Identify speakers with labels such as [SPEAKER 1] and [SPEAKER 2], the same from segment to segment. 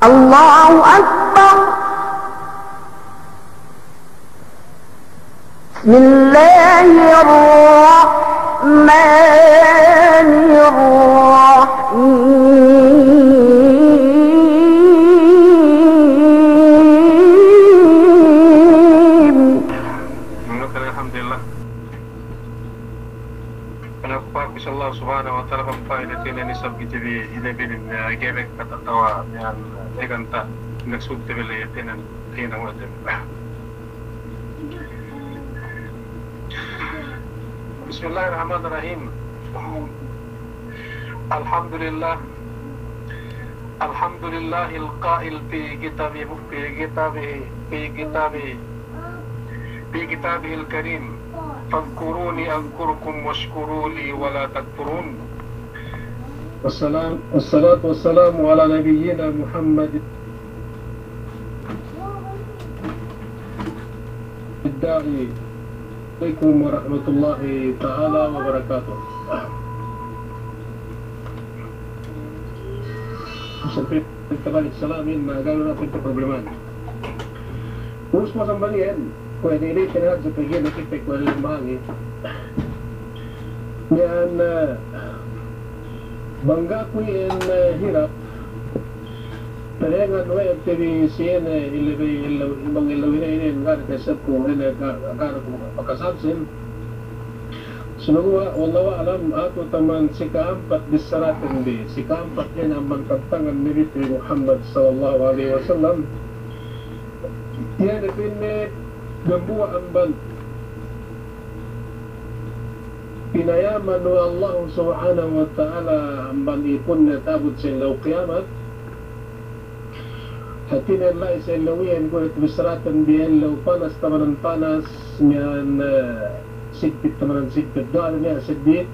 [SPEAKER 1] الله أكبر. بسم الله الرحمن الرحيم.
[SPEAKER 2] Alhamdulillah. Kenapa Allah subhanahu wa ta'ala pampailitin ni sabgiti bi ilabilin gebek katatawa yan eganta nagsugtibili tinan tinang wadim. Bismillahirrahmanirrahim. Alhamdulillah. Alhamdulillahil qail fi kitabihil karim. فاذكروني أذكركم واشكروا لي ولا تكفرون. والصلاة والسلام على نبينا محمد الداعي عليكم ورحمة الله تعالى وبركاته. Sampai terbalik salamin na gano'n natin ito probleman. Terus masang balian, kung hindi tinahag sa pagiging nakipik walang mahangin. Yan, bangga ko yung hirap. Talengan ko yung TV siyan ibang ilawin na yun, nga nakasap ko, agara ko pagkasabsin. Sunuwa, wala alam ato taman si kaampat disaratan di. Si kaampat yan ang magkatangan ni Muhammad sallallahu alaihi wasallam. Yan ipinit gambuwa ang ban. Pinayaman no Allah subhanahu wa ta'ala ang ban ipon na tabot sa ilaw kiamat. Hatin Allah isa ilawihan ko at bisratan biyan ilaw panas tamanan panas niyan sigpit tamanan sigpit gana niya sigpit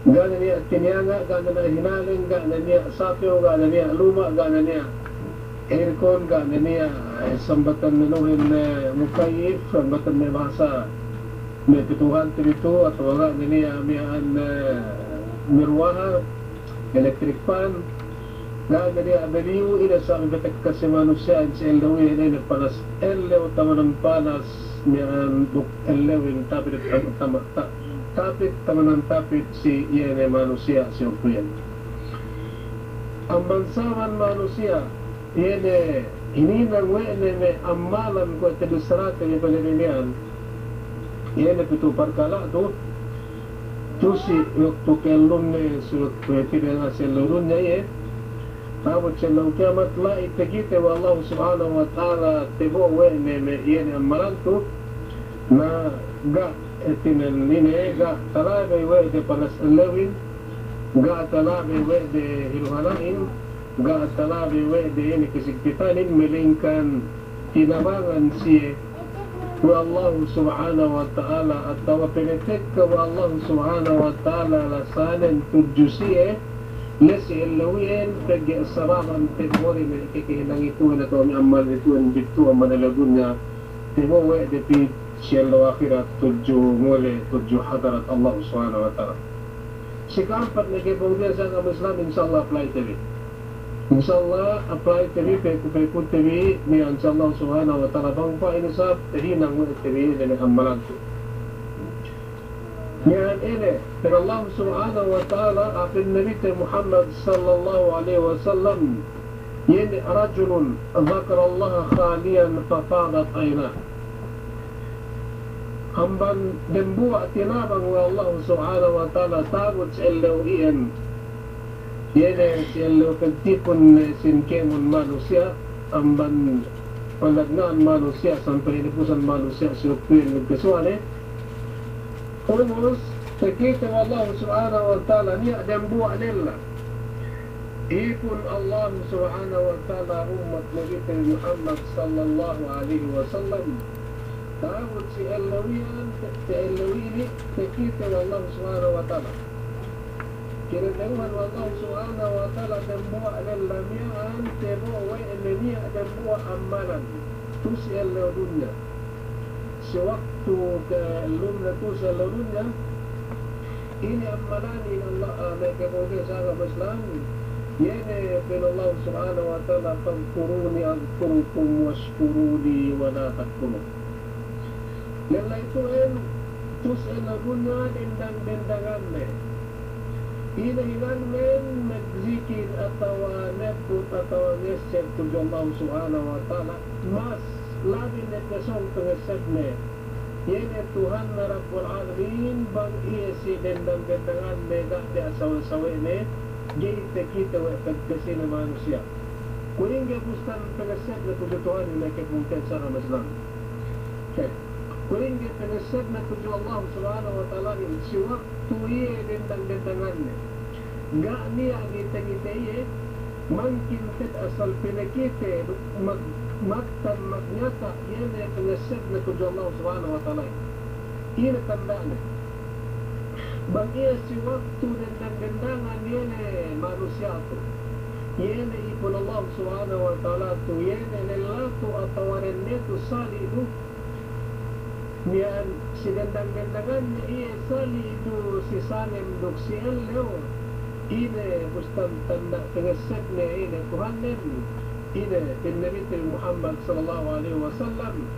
[SPEAKER 2] gana niya tinyanga, gana niya hinaling, gana niya sapyo, gana niya luma, gana niya aircon, gana niya sambatan nanuhin mukayif, sambatan may bahasa may pituhan ito at wala niya miyaan mirwaha, electric fan, gana niya abaliw ina sa ibatak kasi manusia sa elawin ay nagpanas elaw taman ng panas miyaan elawin tapit taman ng tapit si iyan ay manusia si Ukuyan. Ang bansaman manusia yene hininang wene me amalan ko at ilustrate ni palininian yene pito parkala to si waktu kelum ne sulut kwetire na sa lurun niya ye tawad siya ng kiamat la itigite wa Allah subhanahu wa ta'ala tibo wene me yene amalan to na ga etinan nine ga talabe wede panas alawin ga talabe wede hiruhanain ga talabi wede ini kesigpitanin melingkan tinamangan siya wa Allah subhanahu wa ta'ala at tawa pinitik ka wa Allah subhanahu wa ta'ala lasanan tudyo siya lesi ilawiin kagi asaraman tibori may ikikihinang ito na ito ang amal ito ang dito ang manalagun niya tibo wede pi siya lawakira tudyo muli tudyo hadarat Allah subhanahu wa ta'ala. Si keempat nagibong dia sa Islam inshallah apply tabi. Insyaallah apply tabi pekupekut tabi ni insyaallah subhanahu wa ta'ala bang pa inusap tahinang mo tabi na amalan ko. Yan ini pero Allah subhanahu wa ta'ala apin Nabi Muhammad sallallahu alaihi wasallam yani rajulun dhakara Allah khaliyan fafadat aynah. Hamban dembuwa tinabang wa Allah subhanahu wa ta'ala tagot sa ilawian yene siya kagtipon sinkemun manusia amban palagnaan manusia sampai inipusan manusia sirupuin nagkasuan Ulmus nakita wa Allah subhanahu wa ta'ala niya dembuwa nila ipon Allah subhanahu wa ta'ala umat Nabi Muhammad sallallahu alaihi wasallam tawad si ilawian nakita wa Allah subhanahu wa ta'ala kinadawan wa Allah subhanahu wa ta'ala dembuwa lalamian tebo way enemiya dembuwa amalan tusi aladunya si waktu ke lumna tusi aladunya ini amalan in Allah may kabuga sa Islam Yene Allah subhanahu wa ta'ala fadhkuruni adhkurukum washkuruni wa la takfurun. Lala itu tus lagunya dendang-dendangan Hinahinan men nagzikir atau nebut atau ngesep tujuh Allah subhanahu wa ta'ala mas labi nekasong pengesep Yene Tuhan na Rabbul Alamin bang iya si dendang-dendangan mega di asawa-sawa Gita kita pagkasi na manusia. Kuning gabustan pengasad na tujutuhan na kipungkad sa Ramaslan. Kuning pengasad na tuju Allah subhanahu wa ta'ala si waktu iya dendang-dendangan Ga niya ngita-ngita iya mangkin tit asal pinakite magtan magnyata yan ay pengasad na tuju Allah subhanahu wa ta'ala. Ina tandaan Bagi si waktu dendang-dendangan yene manusia tu Yene ipun Allah subhanahu wa ta'ala tu Yene lelatu atau warenne tu sali itu Niyan si dendang-dendangan iya sali itu si sanem duk si ellew Ine ustam tanda pengesep ne ine Tuhanen Ine bin Nabi Muhammad sallallahu alaihi wasallam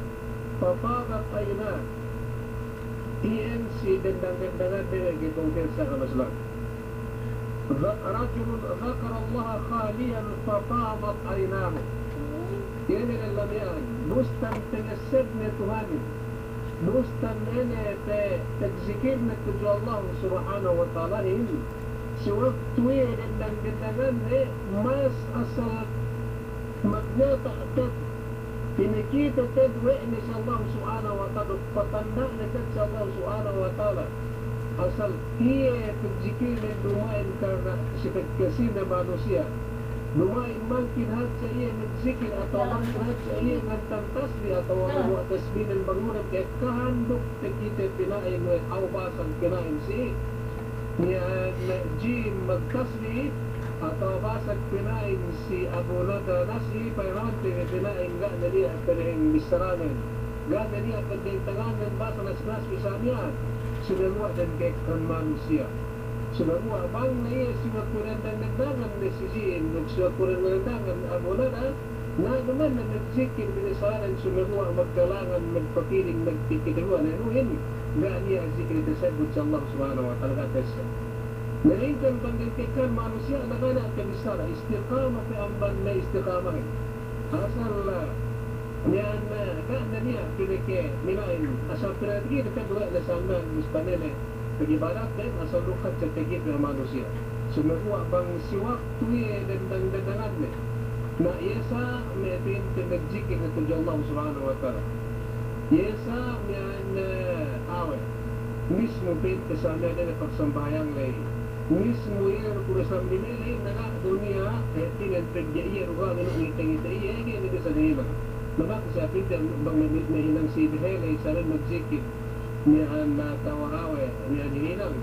[SPEAKER 2] Fafadat ayna si dendang-dendangan dia gitu sa Rasulullah. رجل ذكر الله خاليا ففاضت عيناه. Yan ang yan. Bustan tinasib ni Tuhan. Bustan nene tagzikir na tuju Allah subhanahu wa ta'ala si waktu dendang-dendangan mas asal magnyata atat Pinikita tadwe ni sa Allah subhanahu wa ta'ala patanda na sa Allah subhanahu wa ta'ala asal iya pagzikir na dumain karena si pagkasi na manusia dumain mangkin hat sa iya nagzikir atau mangkin hat sa iya nagtantasbi atau mga tasbi ng bangunan kaya kahandok kita pinain aw basang pinain si niya jim magtasbi atau basag pinain si Abu Nada Nasi payroon pinain ga na niya pinahing bisaranan ga na niya pinahing tanganan basa nas pisanian sinalwa dan kekran manusia sinalwa bang na iya siwag kuran dan nagdangan na si Jin siwag kuran na nagdangan Abu Nada na naman na nagzikir bisaranan sinalwa magkalangan magpapiling magpikidalwa na inuhin ga niya zikir tasabot sa Allah subhanahu wa ta'ala Nalingkan panggantikan manusia nagana kabisara istiqamah fi amban na istiqamah asal niyan na niya pinike minain asal pinatigi dekat dua na sana muspanene pagibarat din asal lukat sa tigit ng manusia sumagwa bang si waktu dendang-dendangan na yesa may pinagzikir na tuju Allah subhanahu wa ta'ala yesa niyan awe mismo pintasana na pagsambayang lay mismo yan kurasam dinili na dunia tinan pagdaiya ruga ng ngitang-ngita iya ganyan sa nila nabak sa pintan bang nahinang si Dihele sa rin magzikit niya na tawahawe niya nihinang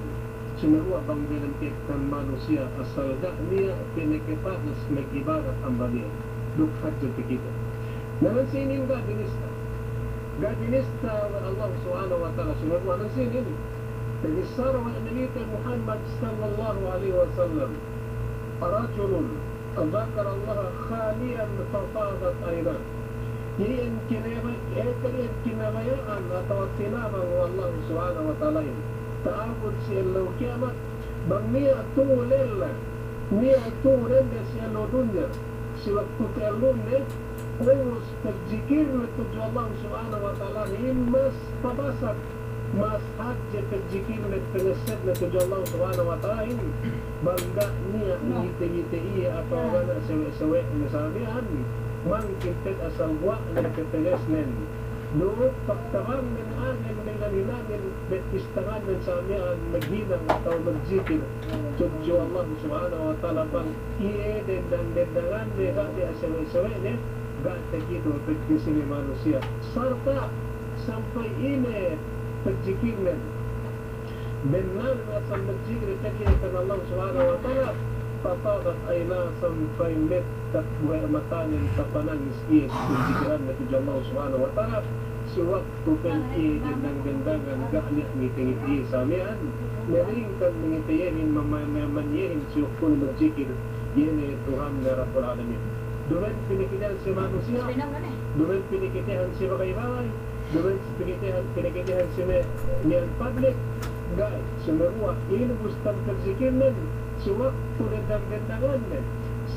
[SPEAKER 2] sumarua bang binantiktan manusia asal da niya pinakipatas mag-ibarat ang baliya dukhat sa pikita naman sinin ka dinista Allah subhanahu wa ta'ala sumarua ng sinin فبالسار والنبي محمد صلى الله عليه وسلم رجل ذكر الله خاليا ففاضت عيناه Yan kinamayaan atau tinamang Allah subhanahu wa ta'ala taabot siya lo kiamat bang niya tulil na siya lo dunya si waktu kalun Terus terzikir tuju Allah subhanahu wa ta'ala mas pabasak mas aja terzikir pengesep tuju Allah subhanahu wa ta'ala bangga niya ngite-ngite iya atau anak sewek-sewek nasabihan mangkintet asal buak ng ketegesnen doon pagtabang ng anin nilanin betistangan ng samihan maghinang atau marzikir tuju Allah subhanahu wa ta'ala bang iya dendangan mereka di asal-sewek gak gitu pagkisini manusia serta sampai ini perzikirnya benar asal berzikir terkait Allah subhanahu wa ta'ala fatadat aina sampai metak buah matanin tapanangis iya perzikiran na tuju Allah subhanahu wa ta'ala sewaktu penki dendang-dendangan gak niya ngiti-ngiti samian meringkan ngitiyahin mamanyahin siyukun berzikir Ini Tuhan na Rabbul Alamin. Duman pinikitihan si manusia, duman pinikitihan si bagay-bagay, duman pinikitihan si niyan public, gay, sumerua, inubustan terzikinan, suwaktu dan dangan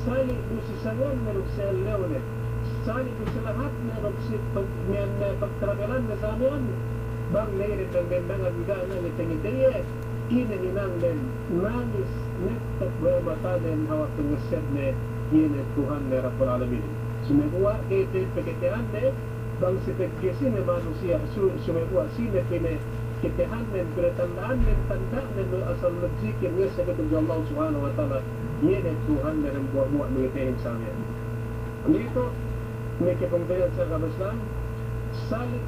[SPEAKER 2] sali do si sangan na sa leonet, sali do sa lahat na si pagtravelan na sa amin, bang nairit ang gandangan gana ni Tengiteye, inaninang din, nangis, netak matanin hawak ng ngased na yun Tuhan na Rabbul Alamin. Sumebuwa, ito pagkitihan na, bang si Pagkisi na manusia, sumebuwa, sila pinakitihan na, pinatandaan na, tandaan na, asal nagsikin nga sa katong Allah subhanahu wa ta'ala, yun Tuhan na rin buwa-buwa nangitihin sa amin. Dito, may kipangbayan sa kabaslan, sali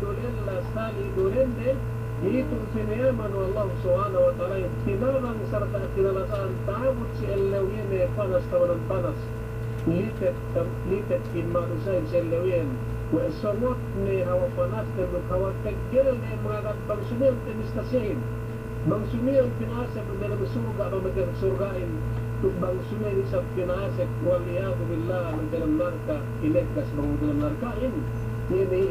[SPEAKER 2] dulen de, dito sinayaman wa Allah subhanahu wa ta'ala yung tinarang sarta at tinalasaan taabot si Allahwin na panas tawanan panas litet in manusay si Allahwin wa isamot ni hawa panas na hawa taggil na mga bang sumil tinistasihin bang sumil pinasap na dalam surga bang magsurgain bang sumil sa pinasap waliyadu billah ng dalam narka ilegkas bang dalam narkain ini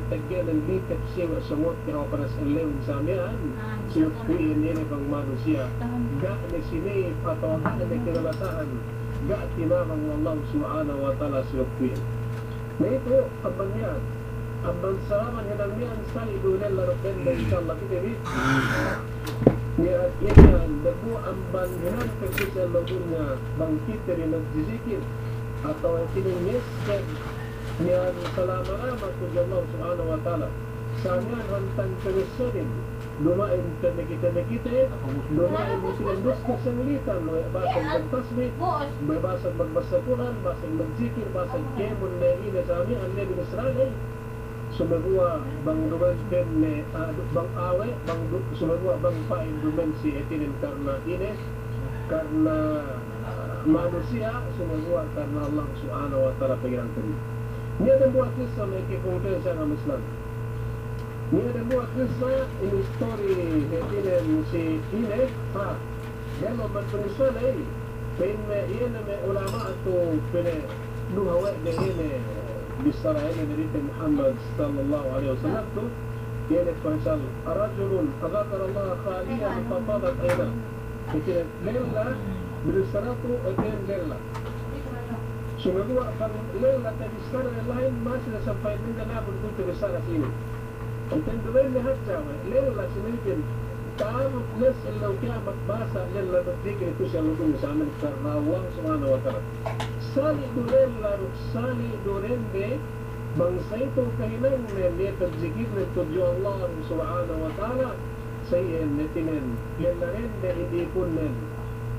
[SPEAKER 2] taggil ng litet siya samot kaya panas Allahwin sa amin siya kuyin ini bang manusia ga ni sinip atau ga ni kinalasahan ga tinamang Allah subhanahu wa ta'ala siya kuyin na ito abang yan abang salaman hinang niyan sa idunan larukin na inshallah pinibit niya yan dabu ambang hinang kagisa lagunya bangkit rin nagsisikin atau tininis niyan salamat ko Allah subhanahu wa ta'ala sa niyan hantang kanisanin lumain ka na kita lumain mo silang dos na sanglitan basag magtasbih basag magbasakuran basag magzikir basag kemon na ina sa amin ang lebi Israel sumaguwa bang duman bang awe bang sumaguwa bang pain duman si etinin karena ines karena manusia sumaguwa karena Allah subhanahu wa ta'ala pagirang kami. Niya dan buat kisah may kipungkin sa ng Islam. Niya dan buat kisah ini story hetinin si Ines ha. Dahil magpunisan ay iyan na may ulama ato pinuhawa na iyan bisara iyan na rin Muhammad sallallahu alaihi wasallam to iyan at pansal arajulun adakar Allah khaliyan papadat ayna hetinin lela bilusaratu at iyan lela sumaguwa pang lela tabisara na lain masih nasampay din na nabon kung tabisara sini ang tenduloy lahat siya lela sinilkin taamot nas ilaw kaya magbasa lela magdikir ito siya lutong sa amin karna Allah subhanahu wa ta'ala sali duren laro sali duren de bangsa ito kahinang niya tagjigid na tudyo Allah subhanahu wa ta'ala sa iyan netinen lela rin de hindi punen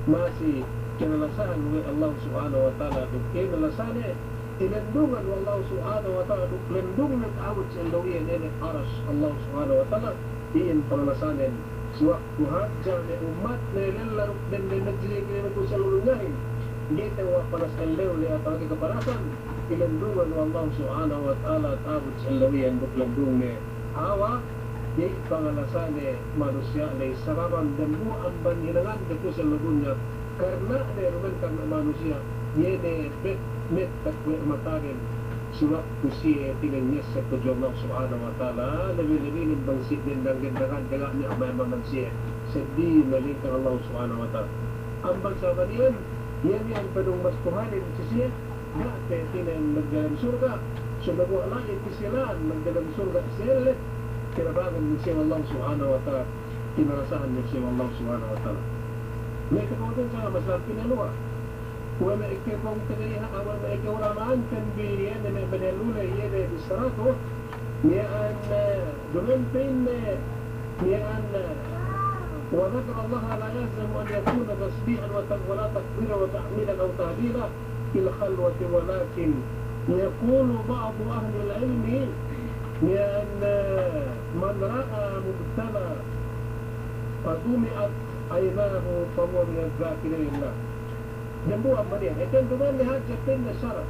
[SPEAKER 2] masih kinalasahan ng Allah subhanahu wa ta'ala duk kinalasahan inandungan ng Allah subhanahu wa ta'ala duk lendung nag-awit sa ilawian ini aras Allah subhanahu wa ta'ala iyan panalasahan suwaktu hadja na umat na ilalaro din na nagsiligin na ito sa lulungahin dito wa panas ilaw li at ang ikaparasan inandungan ng Allah subhanahu wa ta'ala at awit sa ilawian duk lendung na hawa di pangalasahan manusia na saraban dan buang banhinangan dito sa ludunya karena ada rumen karena manusia yene met takwe matarin suwak kusi tinengnya setuju Allah subhanahu wa ta'ala lebih-lebih bangsi din dan gendangan jaga ni amay mamansiya sedih melingkar Allah subhanahu wa ta'ala ambang sahabat yan yang penung mas Tuhanin sisiya gak tineng magdalam surga sumaguwa langit kisilaan magdalam surga siyalit kinabangan ni siya Allah subhanahu wa ta'ala kinarasahan ni siya Allah subhanahu wa ta'ala may kapagutin sa masalang pinalua wala ikipong tagayiha wala ikawalamaan kanbiyan na may manalulay yan ay bisarato niyaan dumampin niyaan وذكر الله لا يلزم أن يكون تسبيحا ولا تكبيرا وتحميلا أو تهليلا في الخلوة ولكن يقول بعض أهل العلم لأن من رأى مبتلى فدمعت عيناه فهو من الذاكرين الله جنبوها مريم لكن دمان لهذا جبتين شرف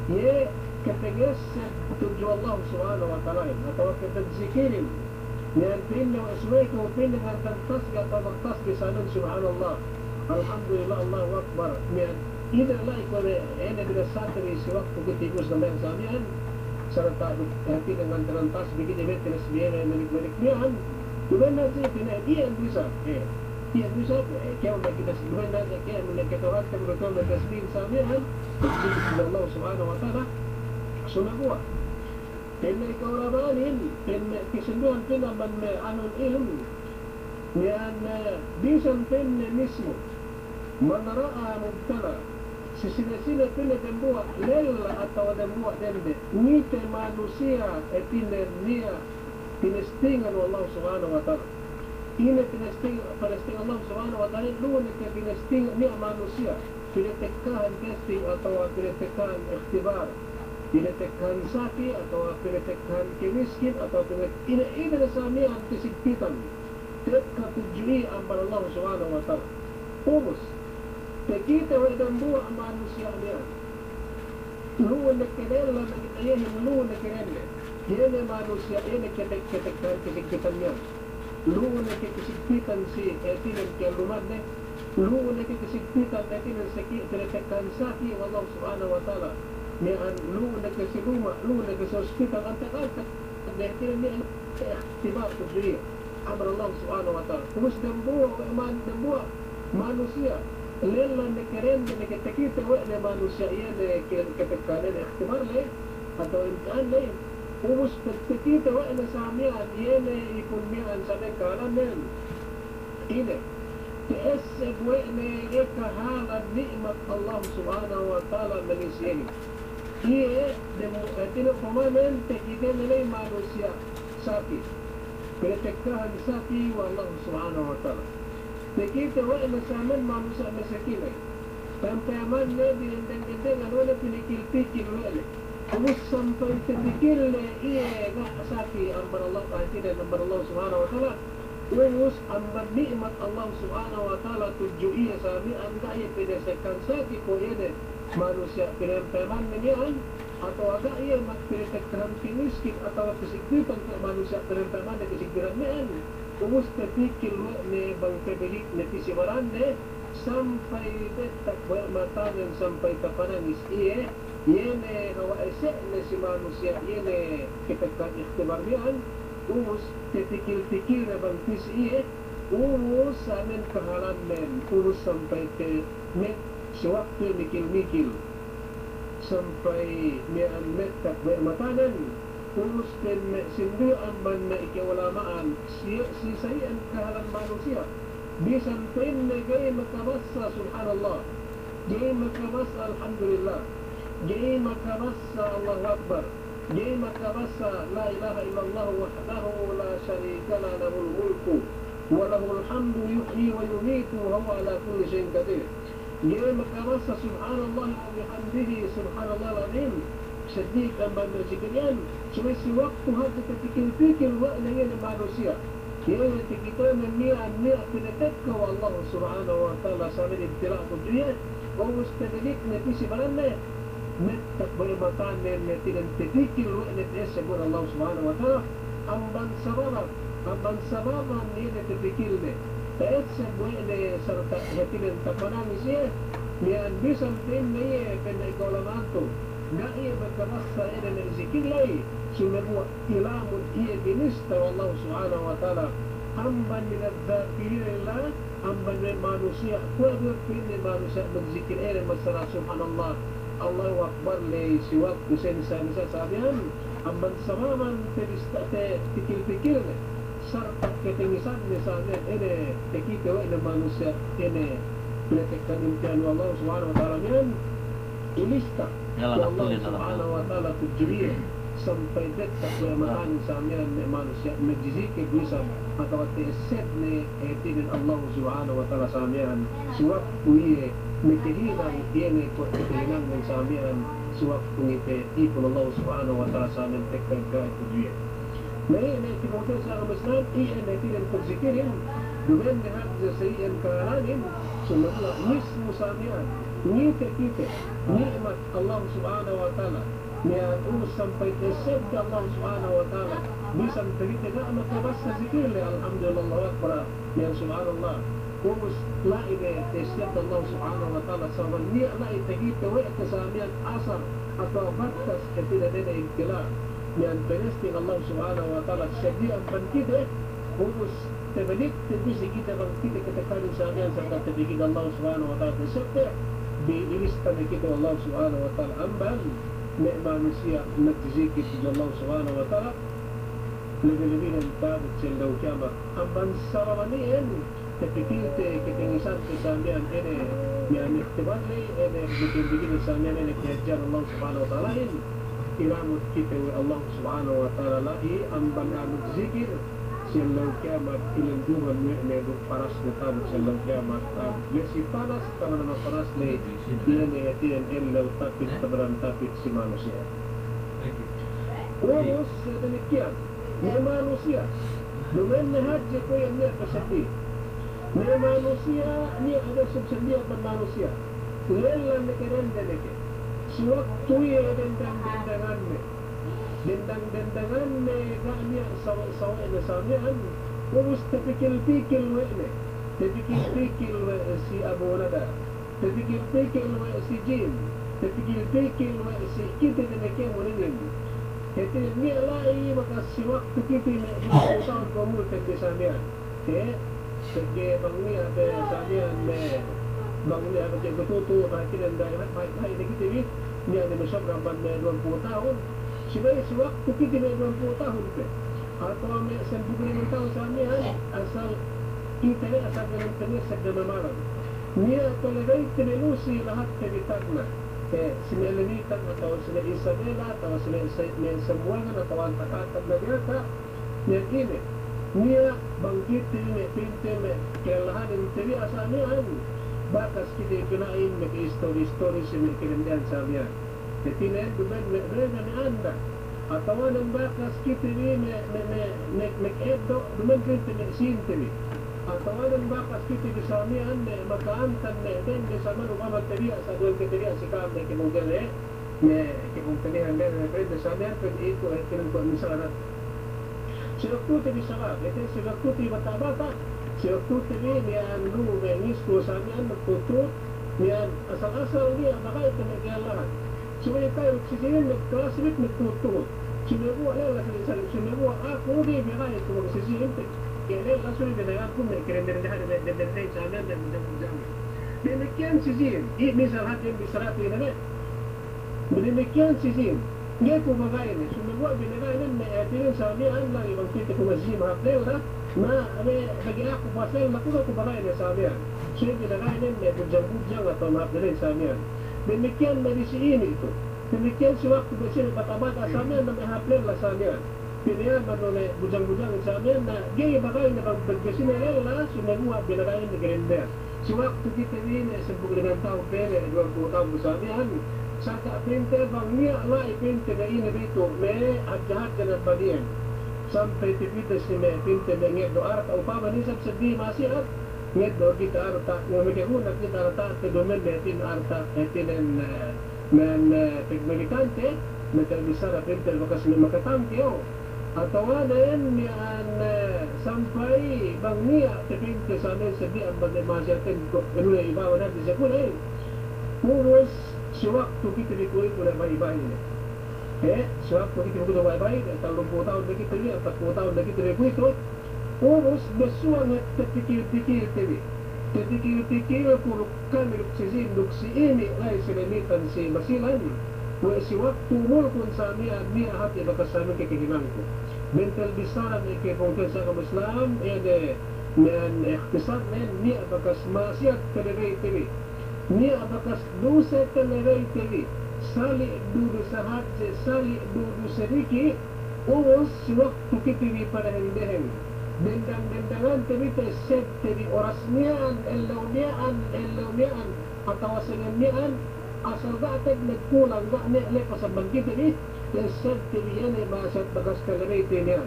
[SPEAKER 2] يه كتجس ترجو الله سبحانه وتعالى أتوقع تذكيرين لأن فإن وإسميك وفإن أن تنتصق أو تنتصق سالون سبحان الله الحمد لله الله أكبر ida lah ikut ene bila satri sewaktu ketigus namanya samian serta hati dengan terantas bikin jebet tenas biaya menik bian tulen aja kena dia bisa dia bisa kaya udah kita tulen aja kaya menek orang kan betul bertasbih samian Allah subhanahu wa taala sunagua kena kaulabanin kena kesenduan kena ban anul ilm nian bisan kena mismo man ra'a mubtala sisina-sina pila dembuat lela atau dembuat dembe ngite manusia nia tinestingan Allah subhanahu wa ta'ala ina tinesting Allah subhanahu wa ta'ala luan ke tinesting nia manusia pinatekahan testing atau pinatekahan ikhtibar pinatekahan sakit atau pinatekahan kemiskin atau ina sa nia kesigpitan teka tujui ampar Allah subhanahu wa ta'ala ubus kita dan buah manusia dia luan kerela kita ini luan kerela ini manusia ini kesikpitannya luan kesikpitan si etinan keluman deh luan kesikpitan etinan sakit tertekan sakit Allah subhanahu wa ta'ala nian luan kesiluma luan kehospital antak-antak etinan ni ikhtibar tujui amar Allah subhanahu wa ta'ala terus dan buah manusia lela nekeren de kita wala manusia ini ketekanan ikhtibar le atau imtihan le umus kita wala samian ini ikun mian sampai kalamen ini تأسف وإن هذا نعمة الله سبحانه وتعالى من يسيه هي دموكاتين فمن تكيدين لي manusia sakit ketekanan sakit والله سبحانه وتعالى Begitu wa'ala saman manusia masakinay. Pampayaman na dinendang-dendangan wala pinikil-pikil wa'ala. Kung sampai terpikil na iya asaki ambar Allah kahitinan ambar Allah subhanahu wa ta'ala. Kung ambar ni'mat Allah subhanahu wa ta'ala tuju iya sami ang daya pinasakan sakit ko iya manusia pinampayaman na niyan atau agak iya magpinatagtahan piniskin atau kesigbitan ke manusia pinampayaman na kesigbiran niyan. Umus terpikir ne bang pebelik ne tisimaran ne sampai detak bermatanan sampai kapanangis iye yene hawa esek ne si manusia yene ketekan ikhtibar niyan umus terpikir ne bang tis iye umus amen kahalan men umus sampai ke met sewaktu mikil-mikil sampai niyan metak bermatanan Ulus dan sinduan man na ikiwalamaan sisayan kahalan manusia bisan pen na gay makabasa subhanallah gay makabasa alhamdulillah gay makabasa Allahu Akbar gay makabasa la ilaha illallah wahdahu la sharika la lahul mulku wa lahul hamdu yuhyi wa yumitu wa huwa ala kulli shay'in qadir gay makabasa subhanallah wa bihamdihi subhanallah al-azim sedih dan bandar sikirian semasa waktu hati terpikir-pikir wa'ala yan manusia yan kita niya pinatek ka Allah subhanahu wa ta'ala sa amin ibtila ko duyan o mustadalik na tisibaran na metak bayamatan na tinantitikil wa'ala tiyasabun Allah subhanahu wa ta'ala ang bansababan niya na terpikir na tayo sa wa'ala sarta hatinan tapanangis niya niyan bisan din niya pinaikawalamanto Gaya berkabasa ina na zikir lay sumabuwa ilamun iya binista Allah subhanahu wa ta'ala amban minadzakirillah amban min manusia kuwadur pinni manusia berzikir ina masara subhanallah Allahu Akbar lay siwak kusen sa sabihan amban samaman pikir-pikir sarta ketingisan ni sabihan ina tekikawa ina manusia ina pinatekkan imtihan Allah subhanahu wa ta'ala niyan ilista Allah subhanahu wa ta'ala tujuliya sampai detak bermahan samian manusia majizike bisa atau teset ne etinin Allah subhanahu wa ta'ala samian sewaktu iye mekehinan iye ko kehinan ng samian sewaktu ngite ipon Allah subhanahu wa ta'ala samian tekkan ka tujuliya May tinutol sa kamasnan iye na etinin pagsikirin dumen nihad sa sayan karanin sumatla mismo samian Ngite kita nikmat Allah subhanahu wa ta'ala niyan umus sampai kesed Allah subhanahu wa ta'ala bisan kita na makabasa zikir alhamdulillah Allahu Akbar niyan subhanallah ومش لا إذا تشتت الله سبحانه وتعالى سوى النية لا تجيب وقت ساميا أثر atau batas ketika ada ibtila yang penesti Allah Subhanahu wa taala sedia bangkit urus terbalik terbisi kita bangkit ketika samian serta terbikit Allah Subhanahu wa taala sedia diiriskan kita Allah Subhanahu wa taala ambal nek manusia nadzikir Allah Subhanahu wa taala lebih-lebih yang tahu sendau kiamat amban sarawanian terpikir ketinggian kesamian ini yang ikhtibarli ini bikin-bikin kesamian ini kejar Allah Subhanahu wa taala ini iramut kita Allah Subhanahu wa taala lagi amban amut zikir sendau kiamat ilang duman ini paras tahu sendau kiamat lesi panas karena panas ini illa tapit tabaran tapit si manusia terus demikian ni manusia dengan haji ko yang dia kesati ni manusia ni ada subsedia manusia lelah nekeran deneke sewaktu ya dendang-dendangan gaknya sawa-sawa ina samian urus terpikir-pikir wa'ne terpikir-pikir si Abu Nada terpikir-pikir wa si Jin terpikir-pikir wa si kita deneke muringin jadi ni alai maka si waktu kita nak tahun kamu terjadi samian segi bangni ada samian bangni ada ketutu perhatian daerah baik-baik kita ni ada masyarakat ramban 20 tahun sebenarnya si waktu kita 20 tahun atau ambil 95 tahun samian asal kita asal dengan tenis sedang malam ni atau lebih tenelusi lahat kebitakna sinelinitan atau sila Isabela atau sila sembuangan atau antak-antak na biasa yang ini niya bangkit ini pinte kelahan yang teri asamian bakas kita kenain mek story sila kirindian samian jadi nen dumen ni anda atau nang bakas kita ini mek edo dumen pinte mek sinteri atau nang bakas kita di samian maka antan dan di sama rumah teria sa duel teria si kami kemungkinan kemungkinan dan di samian kan itu kinan ko misalnya sewaktu di salat itu sewaktu di bata-bata sewaktu di nian lu menis ko samian betul nian asal-asal dia maka itu megalan supaya tahu sisirin kelas rit betul semua adalah semua aku di merah itu sisirin kaya langsung dengan aku nak kira dari sana dan jamin. Demikian sisirin. Misal hati yang bisarat ini. Demikian sisirin. Dia pun bagai ini. Semua binaga ini mengaitirin samian lang ibang kita kumazim haflel lah. Ma bagi aku pasal aku bagai ini samian. So binaga ini bujang-bujang atau haflelin samian. Demikian medisi ini itu. Demikian sewaktu bersih bata-bata samian dan haflel lah samian. Pilihan menolak bujang-bujang samian na gaya bagay na pagbesin na lela sumagua binagayin na gerinda sewaktu kita ini sebulan tahun pere 20 tahun samian saka pinte bang niya la ipinte na ini dito me adjahat na badian sampai tipita si me pinte na nged do arat upama ni sab sedi masih at nged do kita arta ngomekuna kita arta te domen betin arta etinen men teknikante meterbisara pinte bakas makatangke atau ada yang sampai bang niya terpinta sa amin sedian bagay masyatin kanula ibawan natin sa kulay puros sewaktu kita dikulit mula bayi-bayi sewaktu kita dikulit bayi-bayi tahun 20 tahun na kita liya 40 tahun na kita dikulit puros basuan at terpikir-pikir terpikir puro kami luksi ini lay sinanitan si Masilan si waktu mulkun sa niya hati baka sa amin kakihilang ko mental bisaran ke pungkin sa Islam men ikhtisar niya bakas masyat kalagay TV niya bakas dosa kalagay TV sali dudu sa hati sali dudu sa riki uos si waktu kitiri para hindihin dendang-dendangan TV set TV oras niyaan elaw-niyaan atau asalan niyaan asal ga'atag nagkulang ga'ne lepas sa bangkit ini yang set TV yan ay masat bagas kalagay niyan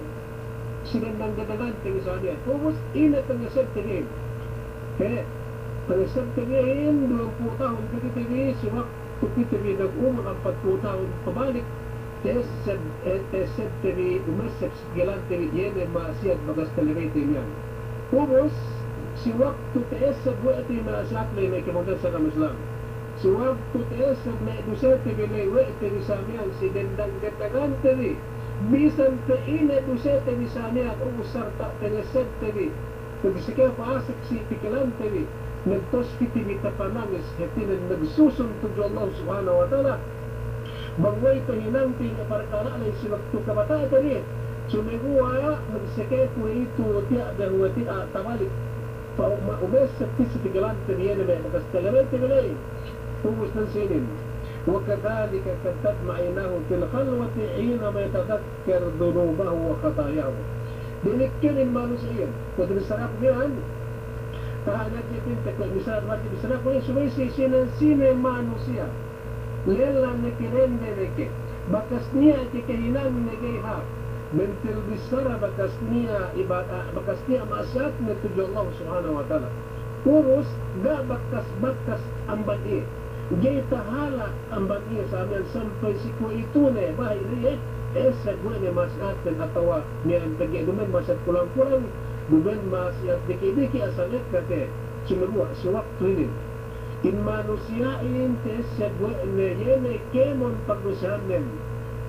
[SPEAKER 2] sinandang dadagan TV sa niyan umus inat ang set TV set TV yan 20 tahun kita TV si waktu kita TV nag-umon ang 40 tahun pabalik set TV umasap gilan TV yan ay masat bagas kalagay niyan umus si waktu teesab wa'ti maasakli may kemudian sa Islam. Si waktu teesab na dusete bilay wa'ti bisamian si dendang-dendangan tadi. Bisan teine dusete bisamian usar tak tenesed tadi. Nagsikya paasik si pikilan tadi. Nagtos kiti panangis hetinan nagsusun tujo Allah subhanahu wa ta'ala. Bangway pahinangti na parkala na si waktu kabata tadi. Sumiguwa nagsikya po ito tiya dahwa tiya tabalik. فأمس تكتسب جلان تبيان بين فاستلمت بليه هو مستنسين وكذلك كذب عيناه في الخلوة حينما يتذكر ذنوبه وخطاياه بنكر المانوسيين ودرسرق بيان فهذا جبنتك مثال راتب بسرق وين سويسي سينسين المانوسيا ليلا نكرين نكي بكسنيا كينان نجيها mentil bisara bakasnia ibadah bakasnia maksiat menuju Allah subhanahu wa ta'ala urus gak bakas amban iya gay tahala amban iya sabihan sampai siku itu ne bahay riye esag gue ne maksiat dan atawa niyan tagi dumen maksiat pulang-pulang dumen maksiat diki-diki asalit kate sumugwa si waktu ini in manusiain tesag gue ne yene kemon pagdusahanen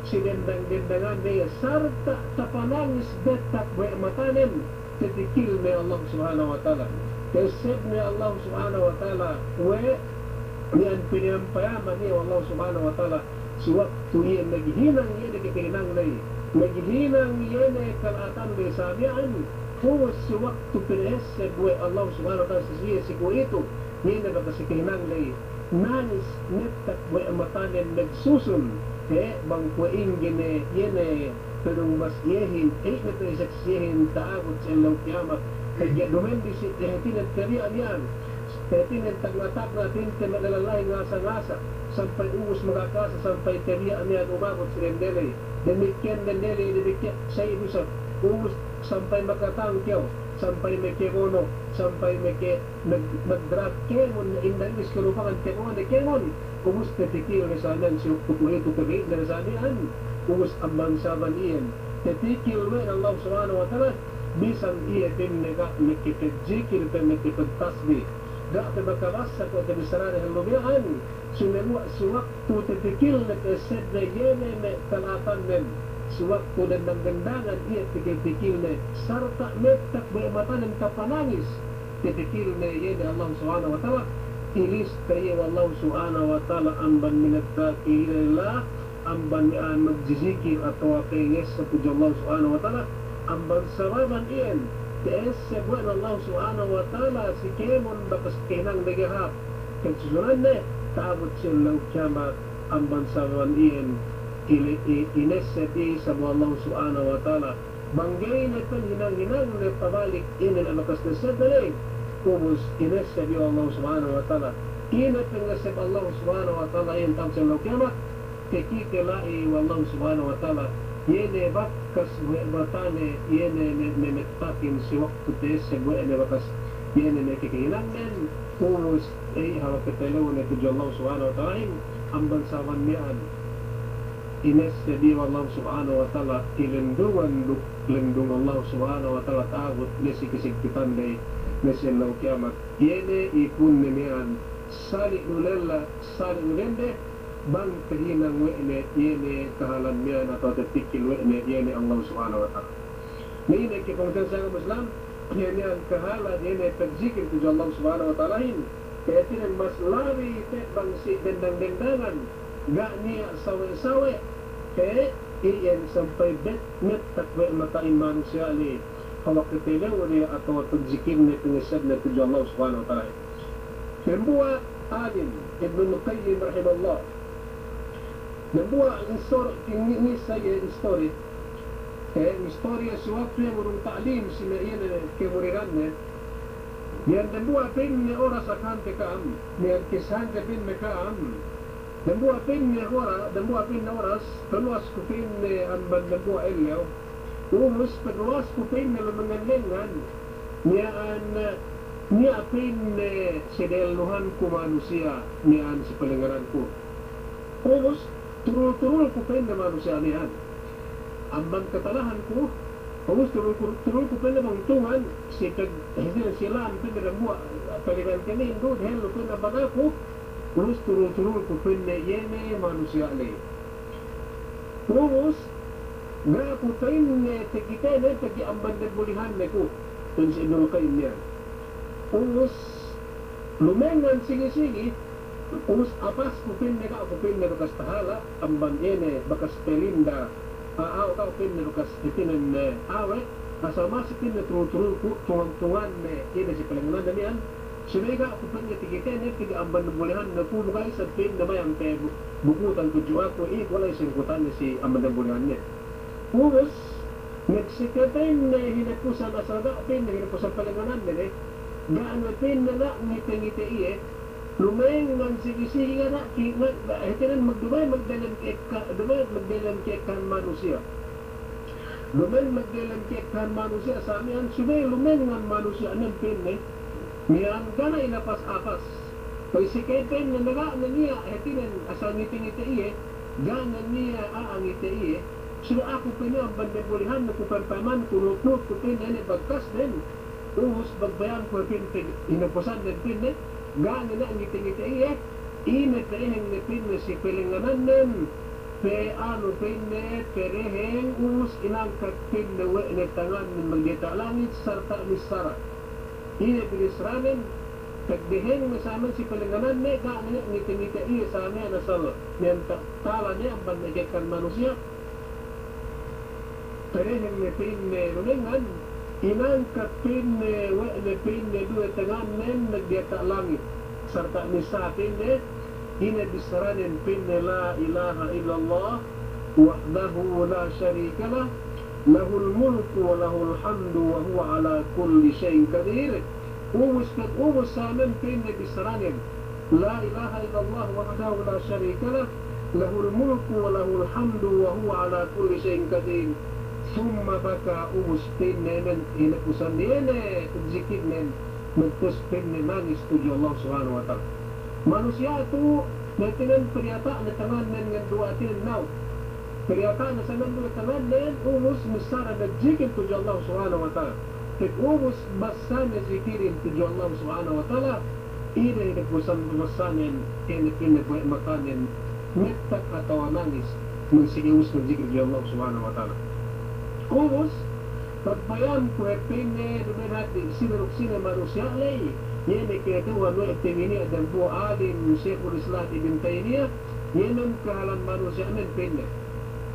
[SPEAKER 2] si dendang-dendangan dia serta tapanangis detak buat matanem tetikil ni Allah subhanahu wa ta'ala kesib ni Allah subhanahu wa ta'ala niyan pinampayaman ni Allah subhanahu wa ta'ala si waktu iyan naghihinang iyan naghihinang na naghihinang iyan ay kalatan ni sabihan kung si waktu pinahesib buat Allah subhanahu wa ta'ala siya siku ito iyan na nakasikihinang na nangis netak buat matanem nagsusun bang kuing gini yene pero mas yehin na tayo saksihin taabot sa ilaw kiamat kaya dumen di si hetinan kariyan yan hetinan taglatak natin tinadalalay ngasa-ngasa sampai umus magakasa sampai kariyan yan umabot si Rendele demikian Rendele demikian sa ibusan umus sampai makatangkyaw sampai mekemono sampai meke nagdrag kemon na indangis karupangan kemon umus tetikil na sanan si kukulit ukagay na sanian umus ambang saban iyan tetikil na Allah subhanahu wa ta'ala bisan iya din nega mekipedzikil pa mekipedtasbi gak na makabasa ko at bisarari halubihan sumewa suwaktu tetikil na kased na yene na kalatan men suwaktu dan nanggandangan iya tikil-tikil na sarta metak bayamatan ng kapanangis tetikil na yene Allah subhanahu wa ta'ala ilis tayo Allah subhanahu wa ta'ala amban minagdakilala amban magzizikir atau kayngis sa puja Allah subhanahu wa ta'ala amban saraman iyan tiis sa buwan Allah subhanahu wa ta'ala si kemon bakas kinang nagahap kagsusunan na taabot silang kiamat amban saraman iyan ines sa ti sa Allah subhanahu wa ta'ala banggay na ito hinang-hinang na pabalik inan ang makas na sadali kubus inesab Allah subhanahu wa ta'ala inat pengasab Allah subhanahu wa ta'ala in tam sa kiamat kikikilai wallahu subhanahu wa ta'ala yene bakas batane yene memetakin si waktu tesab yene bakas yene mekikinangnen kubus hawak ketelaw na tujo Allah subhanahu wa ta'ala amban sawan mian inesab wallahu subhanahu wa ta'ala ilendungan lendung Allah subhanahu wa ta'ala taabot nesi kisigpitan day nasilaw kiamat yene ikun nimian sali nulella sali nulende bang kahinang wene yene kahalan mian atau tetikil wene yene Allah subhanahu wa ta'ala nini kipangtan sa Islam yene ang kahalan yene pagzikir tujo Allah subhanahu wa ta'ala kaya tinan mas lari bang si dendang-dendangan gak niya sawe-sawe kaya iyan sampai bet met takwe matain manusia li hawak ketilaw niya atau pagzikir na pingisad na tujo Allah subhanahu wa ta'ala Nambuwa alim Ibn Qayyim rahimahullah nambuwa ini saya story istorya si waktu yang urung ta'lim si iyan kemurirannya yan nambuwa pin niya oras akan tekaam niyan kisahan ka pin mekaam nambuwa pin niya oras peluas ko pin amban nambuwa elyaw umus peluas ko pin na lumanganlengan niya pin sideluhan ko manusia niyan si palingaran ko umus turul-turul ko pin na manusia niyan ambang katalahan ko Terus turun ko pala bang tungan, si silang pala buat paliban kami, itu hello ko na baga ko, terus turun ko pala yene manusia le. Terus, nga ko pala kita na tagi amban na bulihan na ko, dun sa Ibnul Qayyim niya. Terus, lumengan sige-sige, terus apas ko pala bakas tahala, amban yene, bakas pelinda, aw ka pin na lukas itinan awet kasama si pin na turun ko tungan ina si palanganan na niyan sinega ako pin na tigitin tiga amban na bulihan na puno guys sa pin na may ang bukutan ko juwa ko walay singkutan na si amban na bulihan niya puros nagsikatay na hinapusan asaga pin na hinapusan palanganan na gaano pin na ngiti-ngiti lumengan sige-sige nga hitinan magdalam kek kan manusia sa amin sumay lumengan manusia ng pinne niyan gana ilapas apas kay si Kevin na naga na niya hitinan asa ngiti-ngiti gana niya aangiti sila ako pinyo ang bandabulihan na kupanpaman kunutnut ko pinne bagkas din uhos bagbayan ko pinne hinapusan din pinne gana na ngiti-ngiti init na ihang nipin na si pilinganan nin pe ano pinne pereheng us inang kakpin na na tangan ng magdita langit sarta misara init bilisranin kagdiheng masaman si pilinganan na gana na ngiti-ngiti sa amin na salo niyan tala niya ang bandagikan manusia pereheng nipin na lulingan inang kapin ne dua tangan nen nagdiata langit serta misatin ne ina bisaranin pin la ilaha illallah wahdahu la syarika lah lahul mulku wa lahul hamdu wa huwa ala kulli syai'in qadir umus saman pin ne bisaranin la ilaha illallah wahdahu la syarika lah lahul mulku wa lahul hamdu wa huwa ala kulli syai'in qadir summa baka umustin nemen inapusan nene zikir nen mentuspin nangis tujuh Allah subhanahu wa ta'ala manusia itu natinan periyata na tangan nen ng dua tinan now periyata na sanan dua tangan nen umus misara na zikir tujuh Allah subhanahu wa ta'ala ket umus basa na zikirin tujuh Allah subhanahu wa ta'ala ina inapusan masanen inipin na makanin mitak atau nangis mensigius na zikir tujuh Allah subhanahu wa ta'ala Khusus pagbayam ko pinne dumenat di sinuruk-sina manusia lay yan ay kinatuwa no etimini adan po alin Syekhul Islam Ibn Taymiyah yan ang kahalan manusia men pinne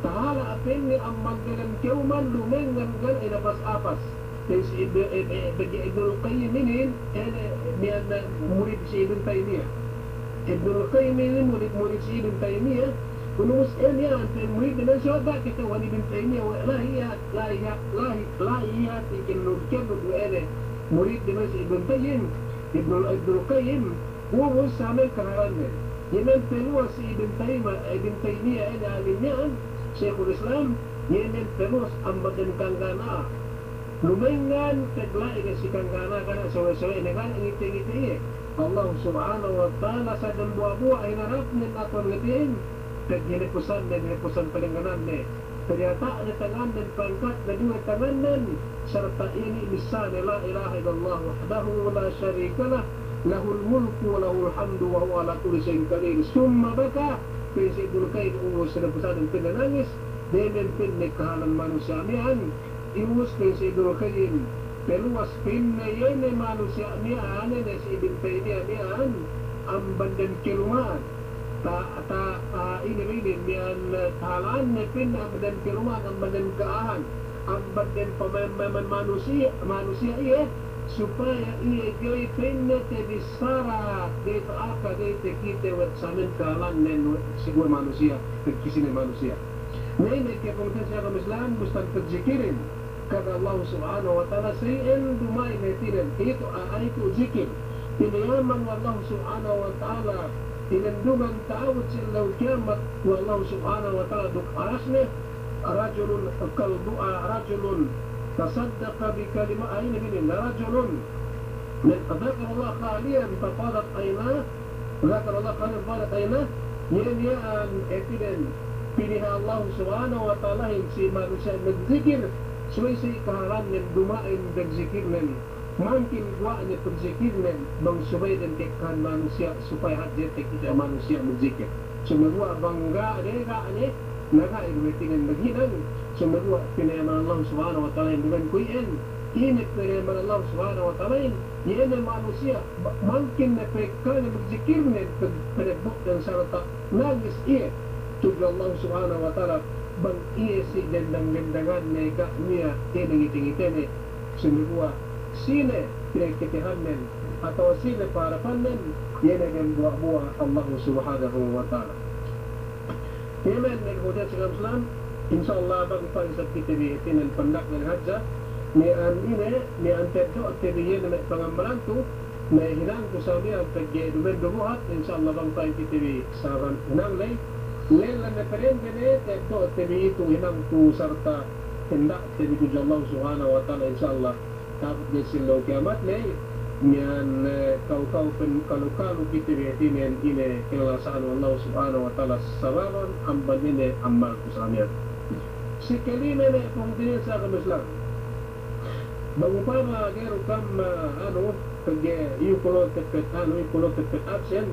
[SPEAKER 2] tahala pinne ang magdalang kiyuman lumengan gal inapas apas tes Ibnul Qayyim inin niyan na murid si Ibn Taymiyah Ibnul Qayyim inin murid si Ibn Taymiyah Kunus niya ang murid na siya kita wani bin Taymiyah lahiyat ikinudkin ene murid na si Ibn Tayyim Ibnul Qayyim huwag sa amin kararan niya yan peluas si Ibn Taymiyah ene alin niyan Syekhul Islam yan peluas ang badan kanggana lumengan tegla ina si kanggana kana sawe-sawe negan ngiti-ngiti Allah subhanahu wa ta'ala sa dan buwa-buwa ay narap nin akon ngitiin hinipusan palinganan ne ternyata ada tangan dan pangkat na dua tangan nen serta ini lisan la ilaha illallah wahdahu la syarika lah lahul mulku wa lahul hamdu wa huwa ala kulli syai'in qadir summa baka prinsip Ibnul Qayyim umus hinapusan dan pinanangis denen pinne kahalan manusia niyan imus prinsip Ibnul Qayyim peluas pinne yene manusia niyan ne si Ibn Taymiyah niyan ang bandan kiluman ini niyan tahalaan na pin ang badan kiruman ang badan kaahan ang badan pamaman manusia iya supaya iya gay pin na tedisara dito aka dito kita wat samin kahalan nen siguro manusia kisi na manusia ngayon kaya pumunta siya ng Islam gustang pagzikirin kada Allah subhanahu wa ta'ala sayin dumay na tinan ito ay ko zikir tinayaman Allah subhanahu wa ta'ala tinandungan taawat sila kiamat wa Allah subhanahu wa ta'ala duk arasne rajulun kaldu'a rajulun tasaddaqa bi kalima ayna binin rajulun min dhakar Allah khaliyan fafadat ayna dhakar Allah khaliyan fafadat ayna yan etidan pilihan Allah subhanahu wa ta'ala si manusia nagzikir suway kahalan nen dumain berzikir nen makin gua nya berzikir nen bang subay dan tekan manusia supaya hati kita manusia berzikir semua bangga dega ane naga irwetingan baginan semua pinayaman Allah subhanahu wa ta'ala yang dengan kuyen ini pinayaman Allah subhanahu wa ta'ala ini manusia makin na pekkan berzikir nen penebuk dan sarata nangis iya tujuh Allah subhanahu wa ta'ala bang iya si dendang-dendangan nega niya tingi-tingi semua sine pinagkitihan nen atau sine parapan nen yan ang buah-buah Allah subhanahu wa ta'ala. Yaman naghudat sa Islam insyaallah bang paisat kita bitin ang pandak ng hadja ni an terdo at tibiyan na pangambaran tu na hinang ko sa niya pagdumen dumuhat insyaallah bang paisat kita bi saran hinang lay lela na parente ne terdo at tibiyan tu hinang tu sarta tindak tibi ko Allah subhanahu wa ta'ala insyaallah tapos din sila kiamat lay niyan kau kalau kita bitin yan ine kinalasaan Allah subhanahu wa ta'ala sabaron amban ine amal ko sa niya si kalina na kung din sa kamislang bangupama gero kam pag iukulot tepet absen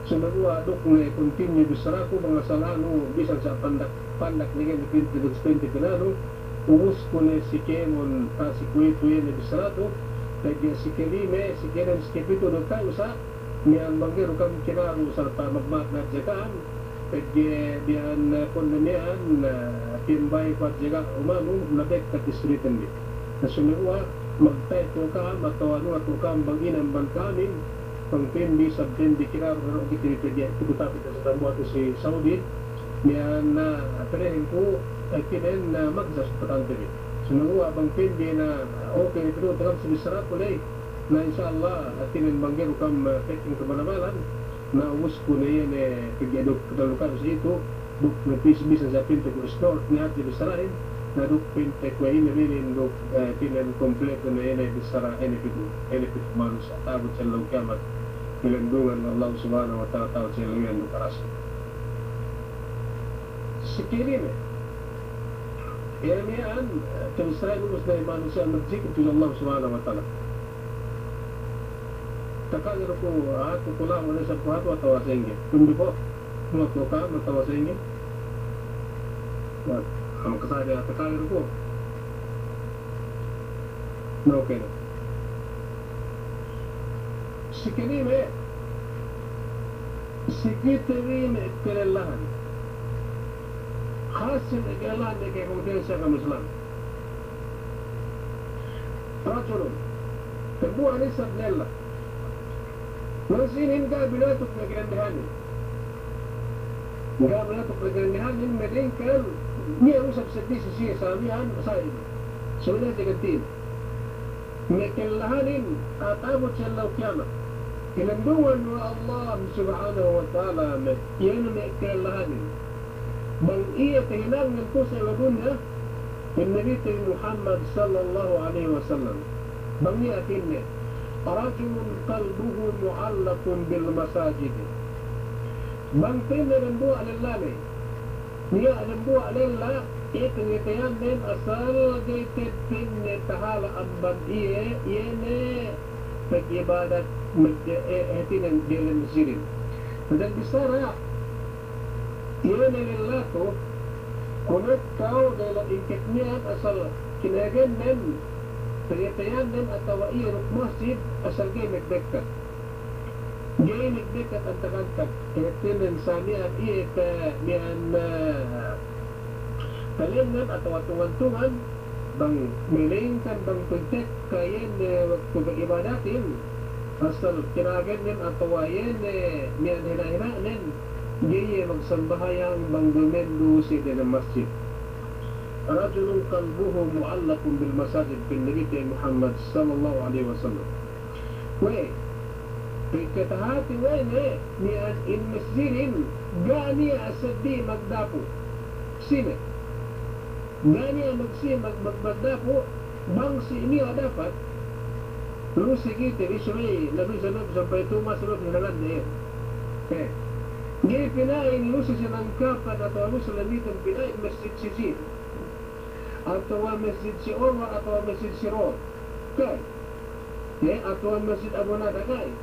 [SPEAKER 2] sumagwa dok na continue bisara ko mga salano bisan sa pandak nigay ni pinti pinano umus ko na si Kemon si Kuwito yan na bisara to pag si Kelime si Kenan si Kepito doon tayo sa niyan banggero kam kinaro sarta magmat na jagaan pag diyan kondonian timbay kwa jaga umano nabek katisritan di na sumagwa magtayo ka matawano at ka banginan ban kamin pangpindi sabtendi kinaro pero kita pwede tutapit sa tambuat si Saudi niyan na atrehin ko kinen na magsasupatan din sumagwa bang pindi na okay pero dalam sa bisara ko lay na inshallah at kinen banggero kam peking kamalamalan na umus ko na yan kagyadok kadalukan sa ito duk na bisa sa pinto ko store ni at bisarain na duk pinte ko ini rin duk kinen kompleto na yan bisara enipit manus at abot sa law kiamat nilandungan ng Allah subhanahu wa ta'ala tawad sa ilangan ng karas si Kirime yan terusrain umus na manusia marzikir to Allah subhanahu wa ta'ala takagiro ko ako pula wala sa puhato at tawa sa inyo kundi po mga ka matawa sa inyo ang kasari at takagiro ko na okay na si Kirime si Kirime kilalahan khasin ikilalahan na kaya kung din siya kamuslan rajulun terbuan ni sabnella Nasinin ka binatok na grandahanin. Nga binatok na grandahanin, medingkan niya usap sa di siya sa amihan sa iyo. So na tigantin. Mekilahanin at abot siya law kiamat. Kinandungan mo Allah subhanahu wa ta'ala yan na mekilahanin. Bang iya kahinangan ko sa lagunya yung Nabi Muhammad sallallahu alaihi wasallam. Bang iya atinnya. رجل قلبه معلق بالمساجد bang pinarembuha lillah niya arembuha lillah itngitayan din asal gaited pinitahala amban yene pag-ibadat etinan dilan sirin dan bisara yene lillah to kunat kau dalam ikitnian asal kinagan din Pagkatayan din at tawairok masjid asal gay nagdekkat. Gay nagdekkat ang takantag. Itinan sa niyan iya niyan talingan at tungan-tungan bang milingkan bang pagtek kayen pag-ibadatin asal kinagan din at tawayen niyan hina-hinanin gay magsambahayang bang dumendo si din ang masjid. رجل قلبه معلق بالمساجد بالنبي محمد صلى الله عليه وسلم وين بكتهات وين نيان المسجد جاني أسدي مقدافو سنة جاني مقسي مقدافو بانسي ini dapat terus kita disuruh Nabi sallallahu sampai itu masuk di dalam dia dia pinain lusi sinangkapan atau lusi lamitan pinain masjid sisi atau masjid si Umar atau masjid si Rod kai atau masjid Abu Nada kai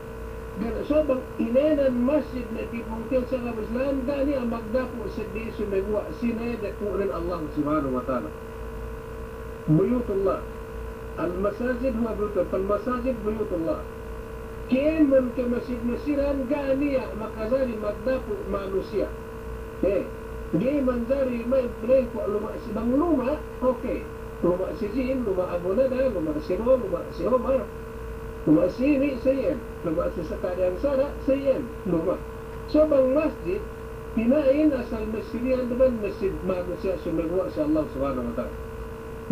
[SPEAKER 2] dan sabang inenan masjid na tipungkin sa Islam gani ang magdapo sa di sumegwa sineda kunin Allah subhanahu wa ta'ala buyutullah al-masajid huwa buyutullah fal-masajid buyutullah kiman ke masjid-masjidan gani makazali magdapo manusia di manjari may play ko luma si bang luma okay luma si Jin luma Abu Nada luma si Ro luma si Omar luma si ini sayen luma si Sakadang Sara sayen luma so bang masjid pinain asal masjidian dengan masjid manusia sumegwa sa Allah subhanahu wa ta'ala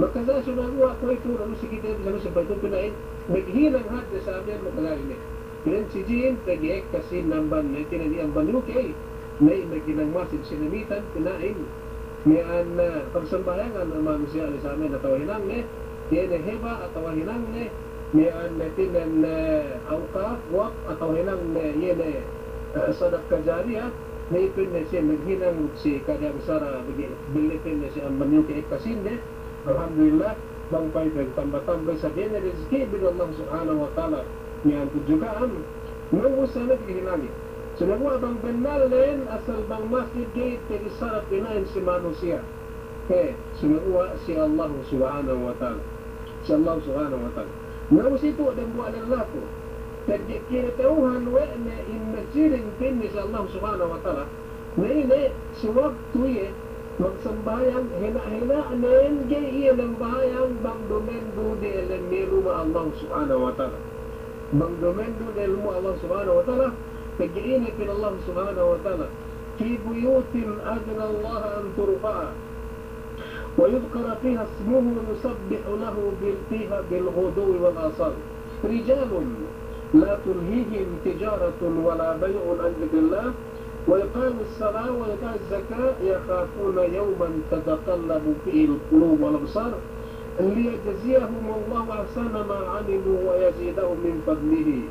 [SPEAKER 2] maka sa sumegwa ko ito lalu si kita bisa sampai ito pinain maghilang hadda sa amin makalari ni pinan si Jin tagiek kasi namban na tinali ang banukay may maginang masjid sinamitan pinain may an pagsambayangan ng manusia sa amin at hinang ne yan heba at hinang ne may an tinan awqaf waq at hinang ne yan sadaqah jariyah may ipin na siya maghinang si Kadang Sara bilipin na siya ang manuki ikasin ne alhamdulillah bang paypag tambah-tambah sa din na rizki bin Allah subhanahu wa ta'ala yan tujugaan nang usa na kihinangin Sinawa bang benal len asal bang masjid gate terisarap pinain si manusia. Sinawa si Allah subhanahu wa ta'ala. Si Allah subhanahu wa ta'ala. Ngawas ito dan buwan Allah ko. Kinatauhan wa na in masjidin pin si Allah subhanahu wa ta'ala. Na ini si waktu magsambayang hina-hina nen gay iya ng bahayang bang domendo de alam niluma Allah subhanahu wa ta'ala. Bang domendo de ilmu Allah subhanahu wa ta'ala. تجعين من الله سبحانه وتعالى في بيوت أذن الله أن ترفع ويذكر فيها اسمه يسبح له فيها بالغدو والآصال رجال لا تلهيهم تجارة ولا بيع عن ذكر الله وإقام الصلاة وإيتاء الزكاة يخافون يوما تتقلب فيه القلوب والأبصار ليجزيهم الله أحسن ما عملوا ويزيدهم من فضله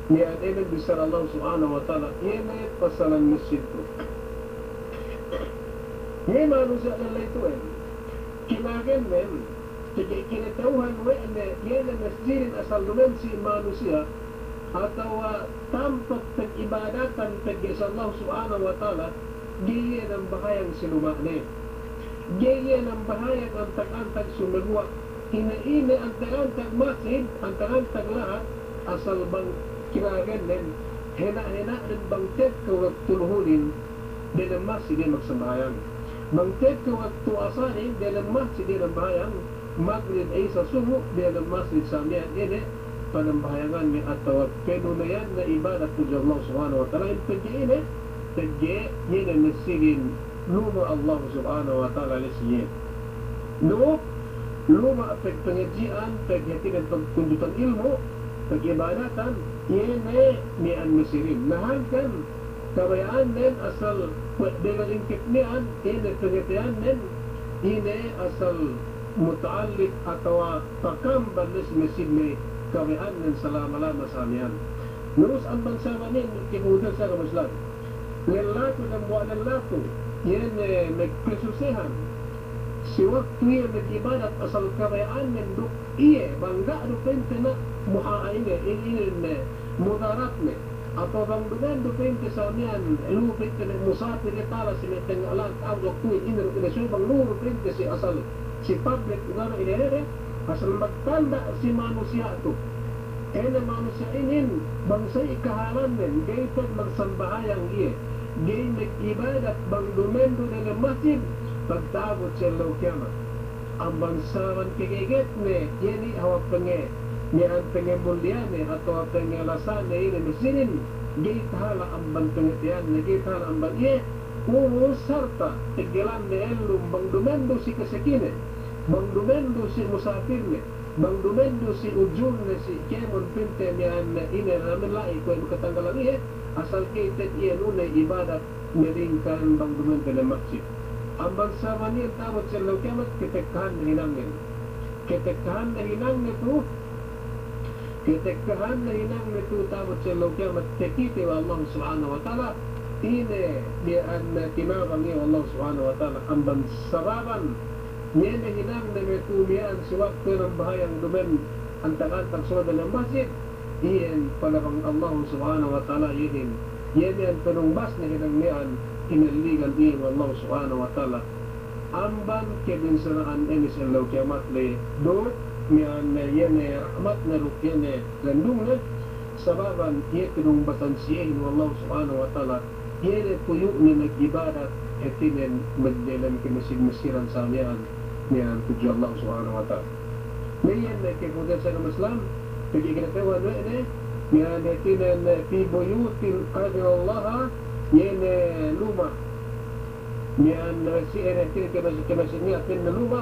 [SPEAKER 2] niyan ay nagbisar Allah subhanahu wa ta'ala yan ay pasalan masjid ko yan manusia lalay ito kinagan men kinatauhan na yan ang masjidin asal naman si manusia atau tampat tag-ibadatan tag-is Allah subhanahu wa ta'ala giyan ang bahayang sinumane giyan ang bahayang ang tag-antag sumagwa ina-ina ang tag-antag masjid ang tag-antag lahat asal bang kinagan din, hina-hina din bangted kawag tuluhulin din ang masjid din magsambayang. Bangted kawag tuasahin din ang masjid din ang bahayang, magrid ay sa suho din ang masjid sa miyan ini, panambahayangan ni at tawag penunayan na ibadat ko dyan Allah subhanahu wa ta'ala. Yung pagye ini, pagye yun ang masjidin luma Allah subhanahu wa ta'ala lisiyin. No, luma pagpangadjian, pagyatin at pagkundutan ilmo, pag-ibadatan, yan ni an masirin. Nahalkan, kabayaan nen asal, dengan ingkip niyan, yan pagkatian nen, yan asal mutaallik atau pakam balis masid ni kabayaan nen salama-lama sa amiyan. Nurus ang bansa manin, kimudan sa kamaslan. Lalato ng buwan ng lato, yan nagpresusihan. Si waktu yan nag-ibadat asal kabayaan nen duk iye, bangga dupente na muhaine ini mudarat ne atau bang dengan dupente samian lupit ne musafir tala sine tengalan tau waktu ini ne so bang nur dupente si asal si public ngano ini asal magtanda si manusia tu manusia ini bangsa ikahalan nen gaypag magsambahayang iye gay nag-ibadat bang dumendo na masjid pagtabot sa law kiamat ang bansawan kigigit ne yeni hawak penge niyan pengemulian atau pengelasan ini mesin githala ang bantungetian githala ang bagye sarta tigilan ne elum bang dumendo si kasekine bang dumendo si musafir ne bang dumendo si ujun ne si kemon pinte niyan ini namin lai ko katanggalan asal kita iyan unay ibadat meringkan bang dumendo na masjid ang bansawan niya tawad sa law kiamat kitekkahan na hinangin kitekkahan na hinangin ito kitekkahan na hinang nito tawad sa law kiamat tekite wa Allah subhanahu wa ta'ala ini di an tinabang ni Allah subhanahu wa ta'ala ang bansaraban Yene hinang na may tumian si waktu ng bahayang dumen antak-antak sa dalam masjid. Iyan palabang Allah subhanahu wa ta'ala yinin. Yene ang penumbas na hinang niyan inaligan iyan Allah subhanahu wa ta'ala. Amban kedin sanaan enis ang law kiamat le do mian yene amat na ruk yene landung na sababan iyan penumbasan siyahin Allah subhanahu wa ta'ala. Yene tuyo na nag-ibadat etinen magdalam kimasig-masiran sa miyan niyan tuju Allah subhanahu wa ta'ala. Niyan na kipudan sa Islam pagkikinatawan na ene niyan etinen fi buyutin adil Allah yene luma niyan si ene kimasig-masiran na luma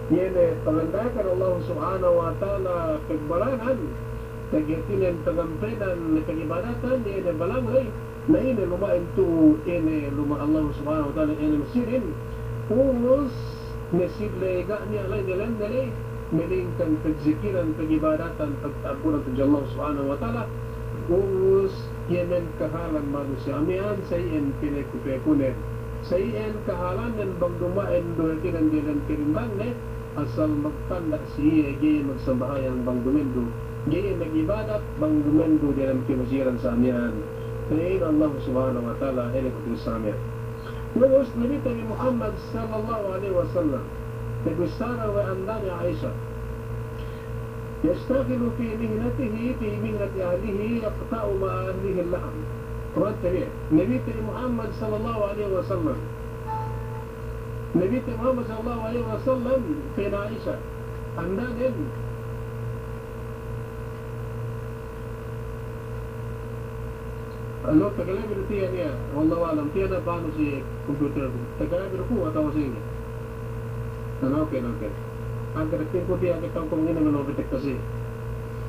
[SPEAKER 2] yene pangandakan Allah subhanahu wa ta'ala pagbalanan kagitinan pangampenan kagibadatan yene balangay na ini lumain tu ini luma Allah subhanahu wa ta'ala ini masirin umus nasibla ga niya alay nilang nalay milingkan pagzikiran pagibadatan pagtabunan tu Allah subhanahu wa ta'ala umus yemen kahalan manusia amian sayin pinekupekunen sayin kahalan dan bang dumain duhakinan dilan kirimbang ne asal magtanda siya gaya magsambahayang bang dumendo gaya nagibadat bang dumendo dilan kimasiran sa amian فإن الله سبحانه وتعالى إليك بالسامع نقول نبي محمد صلى الله عليه وسلم بسارة وأندان عائشة يشتغل في مهنته في مهنة أهله يقطع مع أهله اللحم وانتبه نبي محمد صلى الله عليه وسلم نبي محمد صلى الله عليه وسلم في عائشة أندان Ano, tagalagin tiyan niya. Wallahu alam, tiyan na paano si computer ko. Tagalagin ko, atawa sa inyo. Ano, okay. Ang karating ko tiyan, kitang kong ina manobitek kasi.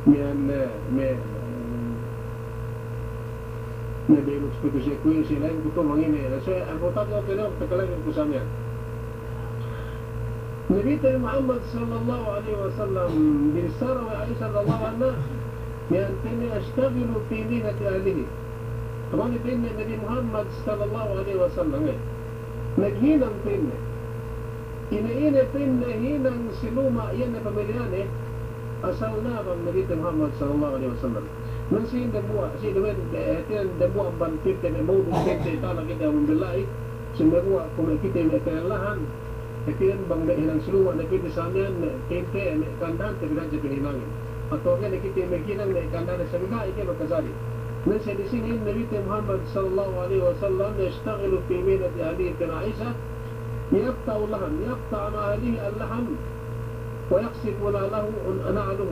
[SPEAKER 2] Miyan, may dialogs ko siya, kuya sila yung kuto, mangini. So, ang kutat ko tiyan, tagalagin ko sa niya. Nabi tayo Muhammad sallallahu alaihi wasallam, binisara wa Ali sallallahu anha, miyan tini ashtagilu fi minati ahlihi. Kamang ipinne Nabi Muhammad sallallahu alaihi wasallam naghinang pinne inaina pinne hinang siluma yan na pamilyan asal na bang Nabi Muhammad sallallahu alaihi wasallam nang si Dabua si Dawen tiyan Dabua ang bantit na mo pinte tala kita membilai sumberwa kung kita may kailangan tiyan bang hinang siluma na kita sa amin pinte may kandan tabilan sa pinilangin atau nga kita may hinang may kandan sa mga ike magkasali نسأل سنين نبي محمد صلى الله عليه وسلم يشتغل في مهنة أهله كنعيشة يقطع اللحم يقطع مع أهله اللحم ويقصف له نعله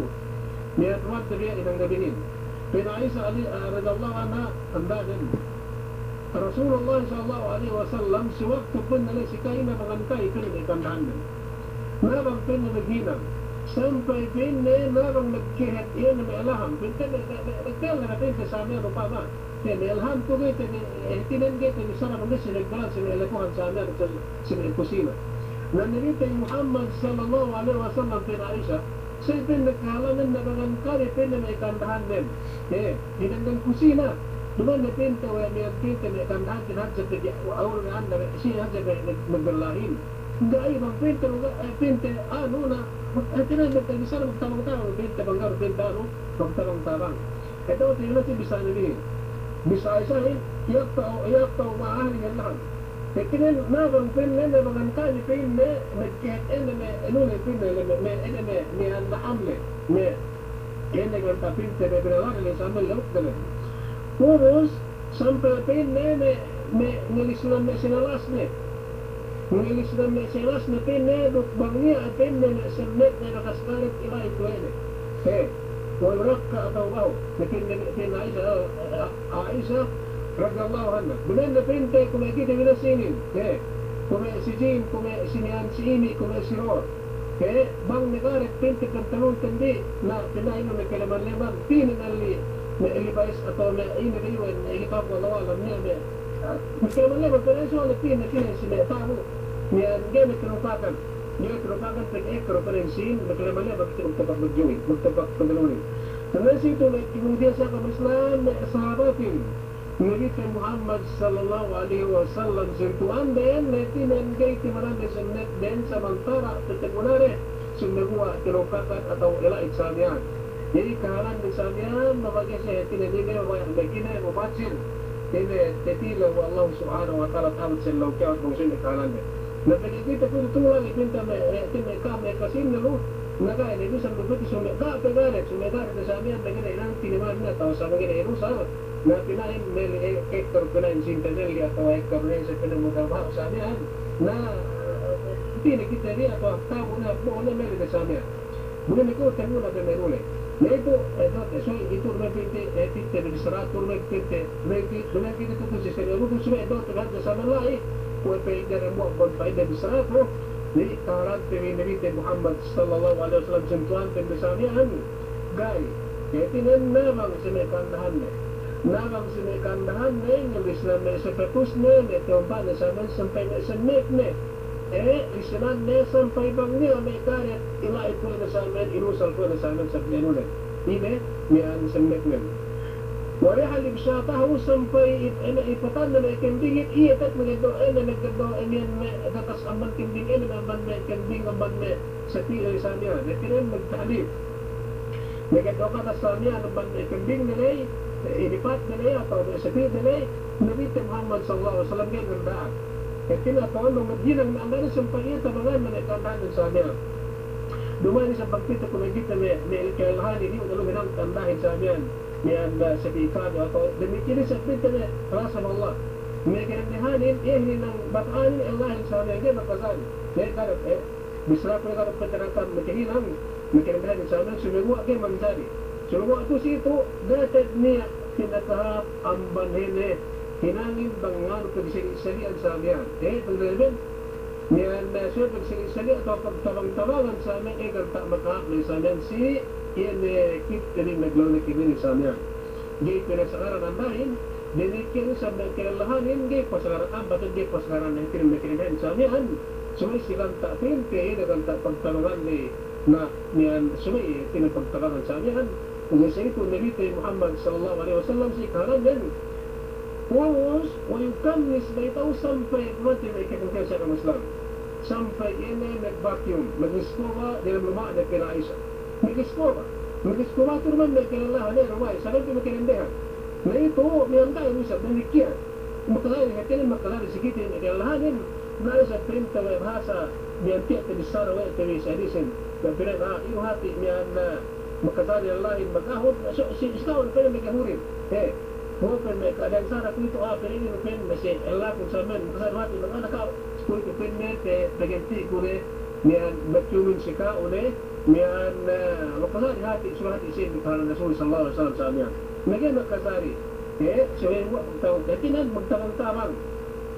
[SPEAKER 2] يتمد بها إلى النبيين كنعيشة رضي الله عنها أندادا رسول الله صلى الله عليه وسلم سوقت كنا ليس كائنا مغنكاي كنا كنا ما بغتنا مجينا sampai pinne narang nagkihat iyan na may alaham pinta nagkala na pinta sa amin pa ba yan may alaham ko gaya tinan gaya ni sarap ang nasi nagbalan sa may alakuhan sa amin sa may kusina na nirita yung Muhammad sallallahu alaihi wasallam pina Aisha sa ipin nagkahalangan na bangangkari pinna may kandahan din hinanggang kusina duman na pinta wala may pinta may kandahan kinahadsa awal na anda siya hadsa nagbalahin gaya bang pinta ano na Akhirnya bisa magtabang-tabang, benta banggar, benta ano, magtabang-tabang. Ito, tingnan natin bisa nabihin. Bisa isa yaktaw maahali ng lahat. Kaya nabang pinne na mangangkali pinne, nagkihat na may pinne, may nahamle, may yan pinte, may binawan, may sambil lawak dalan. Puros, sampai pinne, may nilisunan may sinalas na. Mengilis na may silas na pinne, bangnya at pinne na sinet na nakaskalit iba ito walrakka atau baho na pinne Aisha radhiyallahu anha benar na pinte kung kita binasinin kung si Jim, kung si Nian, si Imi, kung si Roa bang negaret pinte pantalon tandi na pinaino na kalaman-laman pinanali na ilibais atau na iniriwan na ikitab ko lawalam niya Magkailangan magpanaisyo na pinakina sila tao niya gamit kinupakan niya kinupakan pag-ekro pa rin sin magkailangan magtabak magtabak pandalunin naman siya ito na imudiya sa kamaslan na sahabatin Nabi Muhammad sallallahu alaihi wasallam sentuhan den netinen kay timaran de sunnet den samantara tetemunare sumegua tirokakan atau ila iksamian. Jadi kahalan iksamian mabagi sa tinadine wa bagina mubacir tine tetila wa Allah subhanahu wa ta'ala tamat sallallahu kaya kung sunni kahalan de. Napagkita ko tulang ipinta me tine ka me kasin nalo naga ini bisa berbukti sumega pegaret de samian bagina ilang tiniman na tao sa bagina irusa na pinahin meli ektor pinahin sintanelli atau ektor rin sa pinamudabah sa amihan na pini kita rin atau tabo na po na meli na sa amihan bulan iko tengo na demerule na ito so ito rumepinte tinte bisara rumepinte rumepinte tutu si senyo rutu sume ito tugat sa malai kue peida remo bon paida bisara po ni karante ni Nabi Muhammad sallallahu alaihi wasallam sentuhan ten sa amihan gai ketinen namang sinekandahan Nabang sinikandahan na yung Islam na isapatus na tiompa na saman sampay na samek na Islam na sampay bang niya may karyat ila ito na saman inusal ko na saman sa planunan ini miyan samek na wala halib siya taho sampay ipatan na may kandingit iyatat magado na nagkado yan may datas aman kanding na aman may kanding aman may sa tila sa niya na tinan magtalib nagado ka na sa niya aman may kanding nilay ilipat nilay atau sabi nilay Nabi Muhammad sallallahu alaihi wasallam yang rendah ketika tahun maghinang na ang sampay ito mga manitandaan sa niya dumani sa pagpita kung nagkita may kailhan ini udah luminang tandahin sa niyan niyan sabi ikado atau demikian sa pagpita na rasa Allah may kinandihanin ihni ng bataan Allah sa niya hindi magkasal may karap bisra ko karap patarakan magkahinang may kinandihanin sa niya sumigwa kayo manjari so waktu situ dapat niya pinakahap ang banhine hinangin bangan pagsisalian sa amin pagdalibin niyan na siya pagsisali atau pagtabang-tabangan sa amin tak makahap na sa amin si iyan kit rin naglaw na kinin sa amin gay pinasakaran ang dahin dinikin sa kinalahanin gay pasakaran ang batang gay pasakaran na itin na kinin sa amin sumay silang tatin kaya naganta pagtabangan na niyan sumay tinapagtabangan sa amin kung sa ito Nabi Muhammad sallallahu alaihi wasallam si kahalan Pumus, wayukanis na itaw sampay mati na ikakangkaya sa Islam sampay ini nag-vacuum mag-iskova dalam lumak na kinaisa mag-iskova ito naman may kinalahan na rumay sarang pinakinindihan na ito may antay usap na nikiyan makakaya na katinan makalari sikitin na kinalahanin na isa printa may bahasa may antiya tibisara way tibis edisin na pinag iyo hati may makatali ang lahin mag-ahot so ikaw na pala mag-ahurin Open may kadang sana kung ito pinili mo pen kasi Allah kung sa men makasarwati mga anak ka kung ito pen me pagenti ko ne niyan batyumin si ka une niyan makasari hati suhati sin kahalan Rasul sallallahu alaihi wasallam sa niyan nagyan makasari so yung magtawag katinan magtabang-tabang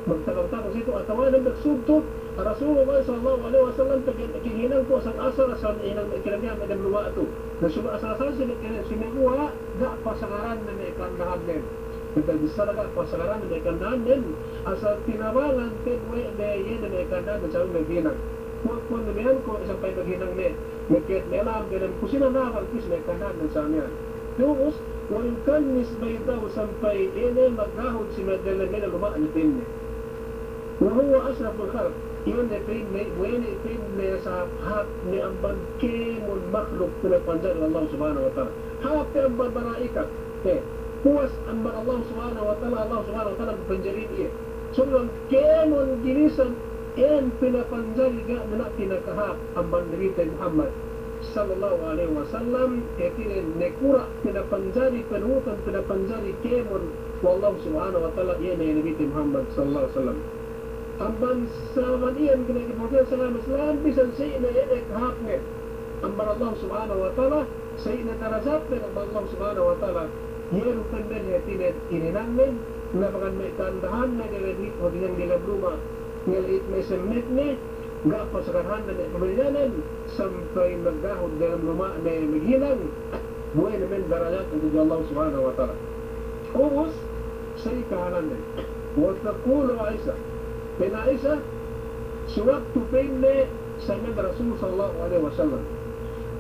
[SPEAKER 2] sa ito at tawanan nagsubtog Rasulullah sallallahu alaihi wasallam pagkinhinang ko sa asal inang ikinagyan na luwa ito na asal siniguwa ga pasakaran na may kandahan din nagdagdisala ga pasakaran na may kandahan din asal tinabangan tinwe na yun na may kandahan na siyang naghinang kung namihan ko isang pa'y maghinang nagkit na alam ganun kung sinanakal kis may kandahan na sa niyan Diyos walang kanis may daw sampay ini maghahod si Magdalena na lumaan nitin وهو أشرف الخلق يون يبين وين يبين ليساب حق نأمبان كيم المخلوق من الفنجان الله سبحانه وتعالى حق أمبان برائكة هو أمبان الله سبحانه وتعالى بفنجرين إيه سنون كيم الجنيسا إن بنا فنجاري جاء منأتنا كهاب أمبان نبي محمد صلى الله عليه وسلم يكين نكورا بنا فنجاري كنوطا بنا فنجاري كيم والله سبحانه وتعالى إيه نبي محمد صلى الله عليه وسلم Amban sa manian kinakipagyan sa Islam bisan sa ina kahapne amban Allah subhanahu wa ta'ala sa ina tarasap na amban Allah subhanahu wa ta'ala hiyarukan na niya tinid ininangin na makan may kandahan na nilalit o dinang nilabluma nilalit may samit ni nga pasakarhan na niya pamilyanan sampay magdahod dalam luma na maghilang buhay namin darajat ang Allah subhanahu wa ta'ala Ubus sa ikahanan na watakulo Aisha Pena Aisyah sewaktu penne sama Rasul sallallahu alaihi wasallam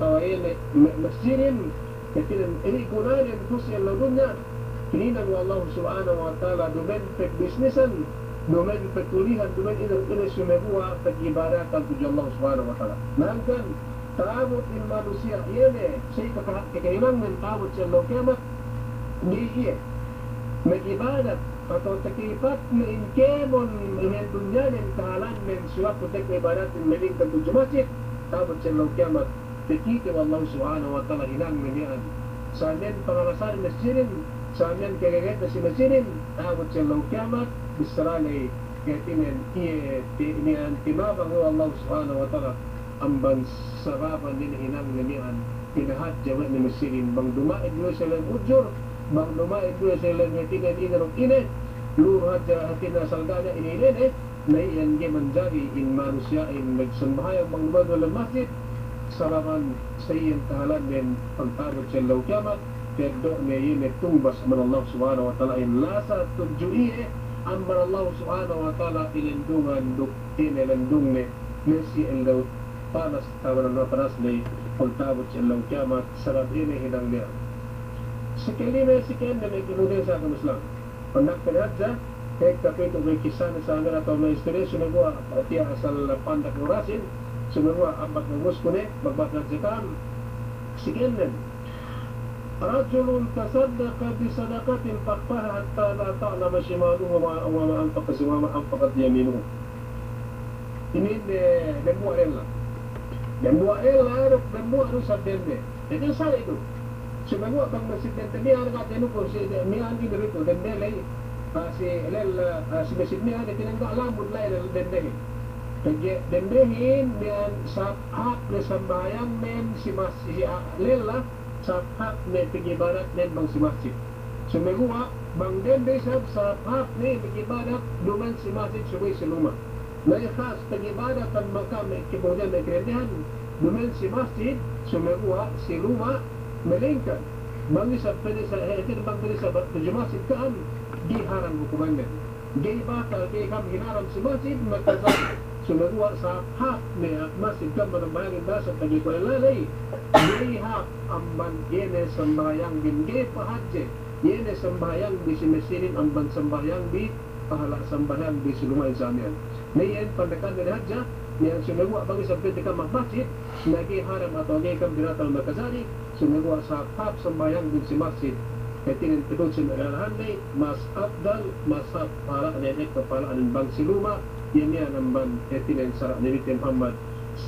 [SPEAKER 2] tawain masjirin ketinan gunanin kusya ladunya kininan wallahu subhanahu wa ta'ala dumen pek bisnisan dumen pekulihan dumen ini sumebua pag-ibadatan tujuh Allah subhanahu wa ta'ala nangkan taabot in manusia yene say kakahilangan taabot sa Allah kiamat di mag-ibadat atau takipat na inkemon imen dunyanin kahalan men suwak kutek ibadat in meling tujuh masjid taabot sa Allah kiamat tikiti wallahu subhanahu wa ta'ala hinang menian sa amin pangalasan masjirin sa amin kagagat na si masjirin taabot sa Allah kiamat bisrali katinan nian timabang Allah subhanahu wa ta'ala amban sababan din hinang nanian pinahat jawa ni masjirin bang dumaid nyo silang ujur bang dumaid nyo silang ngatinan inarong ine luruhat ja hatin na salgana inilin naiyan ge manjari in manusia in nagsambahayan bang dumaid walang masjid sababan sa iyan kahalan din pagtabot sa law kiamat keddo na iyan tumbas man Allah subhanahu wa ta'ala in lasa tudju'i ambar Allah subhanahu wa ta'ala ilindungan duktin ilindung ni nasi ilaw panas tawanan na panas ni pagtabot sa ilaw kiamat sarap ini hinang niya sikilime sikin na may kinudin sa akong Islam panak pinadja kaya kapito may kisan sa amin atau may istorya sumagawa pati asal pandak nurasin sumagawa ambat ng muskune magbakat sikan sikin na رجل تصدق بصدقة فأخفاها حتى لا تعلم شماله وما أنفقت يمينه. Ini membuat rela. Membuat rela, membuat rusak dende. Itu salah itu. Semua bang masjid dende ni ada kata itu pun si ni andi dari itu dende lagi. Si lel si masjid ni ada tinangkap lambut lagi dende. Kerja dende ni dengan hak sembahyang men si masjid lel sa hak ni pag-ibadat ni bang si masjid. Sumagawa, bang dende sa hak ni pag-ibadat duman si masjid subay si luma. Naikhas pag-ibadat ang maka may kipunan may kredihan duman si masjid sumagawa si luma melingkan. Bang isa pwede sa hetin bang pwede sa tujuh masjid kaan di haram hukuman din. Di batal kay kam hinaram si masjid magkasal sumagawa sa hak ni masjid kam manambayangin basa pag-ikulan lalay. Di hak amban yene sembahyang bin ge pahadje yene sembahyang di simesirin amban sembahyang di pahala sembahyang di sulumay zamian nayen pandekan dari hajja yang sumagawa bagi sampai dekat masjid nagi haram atau nagi kam binatal makasari sumagawa sa hak sembahyang di si masjid Etinan pedut sin alahanay mas afdal masab para nenek kepala anin bang siluma yani anamban etinan sarak Nabi Muhammad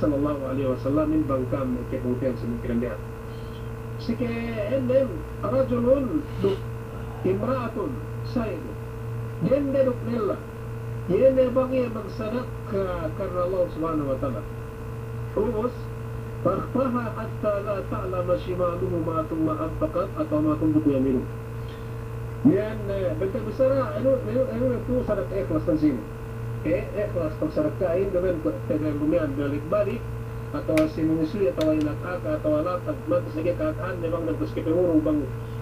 [SPEAKER 2] sallallahu alaihi wasallam min bangkam ke kemudian semikiran dia sike endem rajulun duk imraatun sayyid dende duk nella yene bangi magsadak karena Allah subhanahu wa ta'ala terus فاخفاها حتى لا تعلم شماله ما ثم أنفقت atau ما تنفق يمينه. Yan bentuk besar itu sadak ikhlas kan sini. Ikhlas pag sarakain dengan lumian balik-balik atau si menyusui atau inak atau alatag mantas lagi kataan memang nagpas kipengurong bang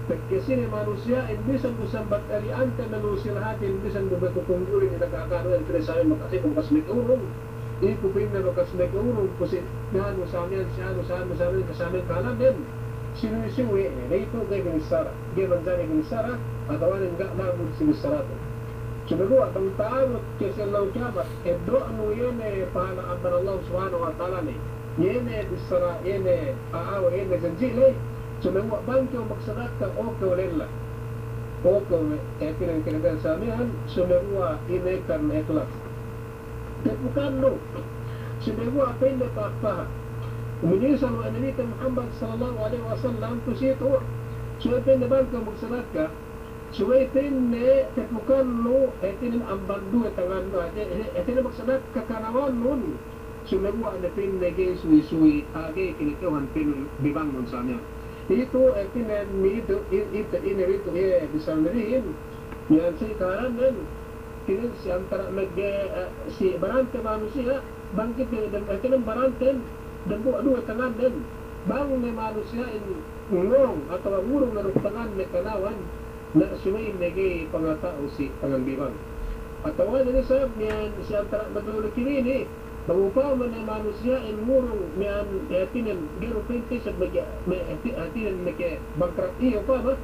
[SPEAKER 2] pagkasini manusia imbisan kusambat aliante manusilhatin imbisan bubatutunggulin inagkakaroon sa amin makasih kung kasmik urong ikupin na bakas may kaurong kasi nahan mo sa amin kasamin kanan din sinuisiwi na ito kay Binisara giman dyan kay Binisara at awanin nga namod si Binisara to sunago at ang taarot kasi Allah kiamat do ano yun pahalaan pa ng Allah subhanahu wa ta'ala ni yun Binisara yun aawa yun zanjili sunago bangkyo magsarat ka o kawalila o pinagkinagan sa amin sunago inaikan na ikhlas bukan lo sebuah apa yang dapat faham kemudian sama Nabi Muhammad sallallahu alaihi wasallam tu situ suai pen depan ke masyarakat suai pen ne bukan lo etin amban dua tangan lo etin maksudnya kekanawan nun sebuah ada pen lagi sui age kini kawan pen dibangun sana itu etin itu ya bisa neriin yang sekarang dan kini si antara si barante manusia bangkit dan akhirnya barante dan buat dua tangan dan bang ni manusia ini ngurung atau ngurung na tangan ni kanawan na sumayin nagay pangatao si pangambiban atau wala ni sab niyan si antara maglulo kini ni bangupa man ni manusia in ngurung niyan atinan gero pente sa bagya atinan nake bangkrat iyo pa ba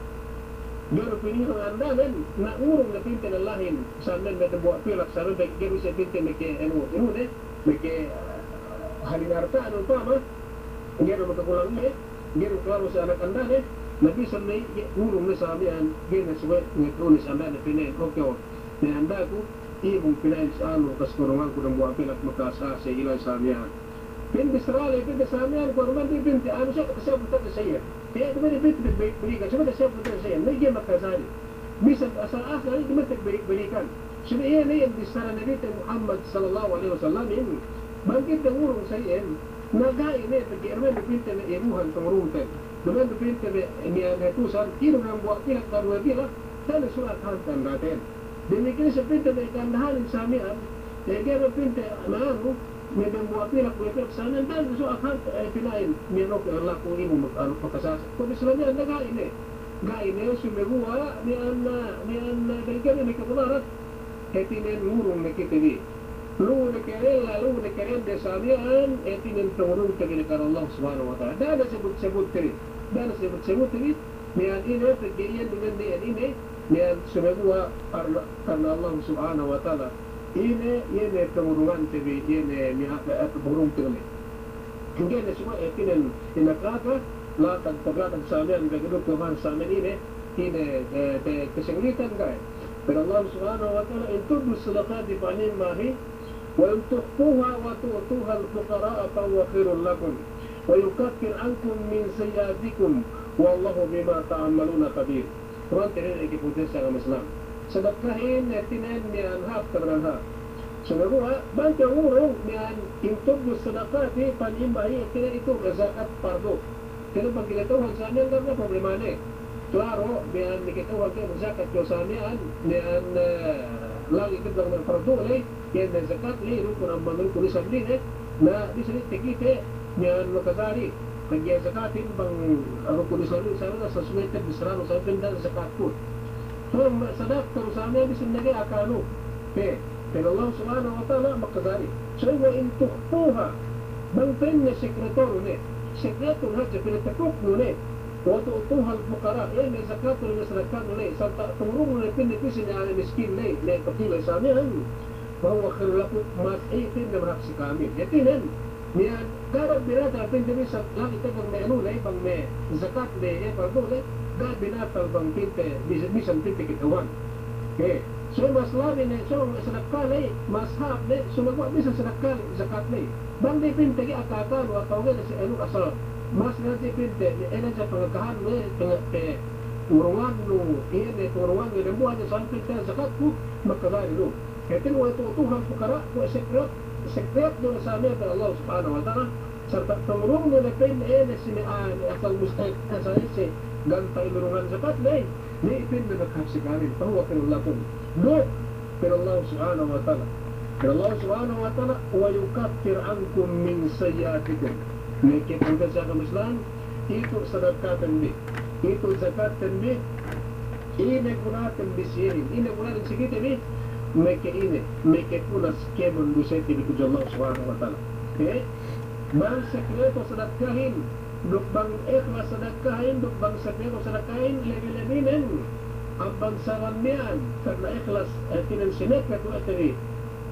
[SPEAKER 2] gero piniro andanan na urong na pinta ng lahin sandan na buat pilak sa rubek gero sa pinta nake nake halinarta ano pa ba gero magkakulang gero klaro sa anak andan nabisan na urong na sa amin gena suwet ngitunis andan na pinayin okay na anda ko ibong pinayin sa ano kaskurungan ko ng buat pilak makasa sa ilan sa amin pinta sa amin kung naman di pinta ano siya kasabot na sa iya kaya ito may balik-balikan. Sabi na siya punta sa yan, may hindi makasali. Bisan asal-asal, hindi man balik-balikan. Sabi yan ay ang disara Nabi Muhammad sallallahu alaihi wasallam yun. Bangkit ang urong sa yan, nagain eh, pag-iarman dupinta na iruhan pang rungtan. Duman dupinta na niyanatusan, kino ng buwak kilak karwa bila, sana sulat hantan natin. Demikian sa pinta na ikandahanin sa amin, kaya gano'n pinta na ano, may buat pilak sana dan so akan pinain minok Allah ko imo magkasasa kung Islamnya nagain gain sumegua nian dalikan ni kapularat etinen ngurung nakitini lu nekeren desamian etinen pengurung tegene karo Allah subhanahu wa ta'ala dan sebut tiri nian ini terjadian dengan nian ini nian sumegua karena Allah subhanahu wa ta'ala ini pengurungan TV ini pengurung TV kemudian semua etinan inakaka latag paglatag sa amin gagawin Tuhan sa amin ini kesenglitan kaya pero Allah subhanahu wa ta'ala in tubu sadaqati fa ni'mahi wa in tukhfuha wa tu'tuha al-fuqara'a fa huwa khairul lakum wa yukaffir ankum min sayyi'atikum wallahu bima ta'maluna khabir. Quran ini ikiputin sa Islam sedekahin etinan niyan hap kadraha sunagua bangka urong niyan intubus sedekati panimbahi etinan itu zakat fardu kaya pag kinatuhan sa amin karena problema ni klaro niyan nikituhan kayo zakat ko sa amin niyan lagi kitang ng fardu yan na zakat rukun ang manul kulisab din na disalit tikite niyan makasari kaya zakatin bang rukun kulisab din sa suwete bisrano sa pindan zakat po ثم صدقت رسامي بسم نجي أكانو pero Allah subhanahu wa ta'ala makadari so in tukhfuha bang pinne sekretoro ne sekretor haja pinatakok ne wa tu'tuha al-fuqara yan may zakato na sadakat ne sa tumurong ne pinne pisin na miskin ne kapila sa amin bahwa khair lakum mas pinne maraksi kami yatinan niyan garab birata pinne bisa lagi tagang ne ano ne bang me zakat ne fardo ne ga binatal bang pinte bisan pinte kitawan. So mas labi ne so sedekah le mashab le sumagwa bisa sedekah zakat le. Bang di pinte ki akatan wa tawgen si elu asal. Mas nanti pinte ni ena sa pangkahan le pe urungan lu ini urungan ni buah ni sampai pinte zakat ku makadari lu. Ketin wa tuhan fukara wa sekret do sa Allah subhanahu wa ta'ala serta tumurong nila pin sinaan asal mustahik sa isi gantay lurungan zakat lay ni ipin na naghapsikarin pahuwa pinulapon look pero Allah subhanahu wa ta'ala wa yukaffir ankum min sayyatikum nikit ang kasakam Islam itu sadakatan bi itu zakatan bi ine kunatan bisirin ine kunatan sikita bi meke punas kemon duseti bi Allah subhanahu wa ta'ala bang sekreto sedekahin duk bang ikhlas sedekahin duk bang sekreto sedekahin lebih-lebihnen abang saranian karena ikhlas tinan sinekret wa tadi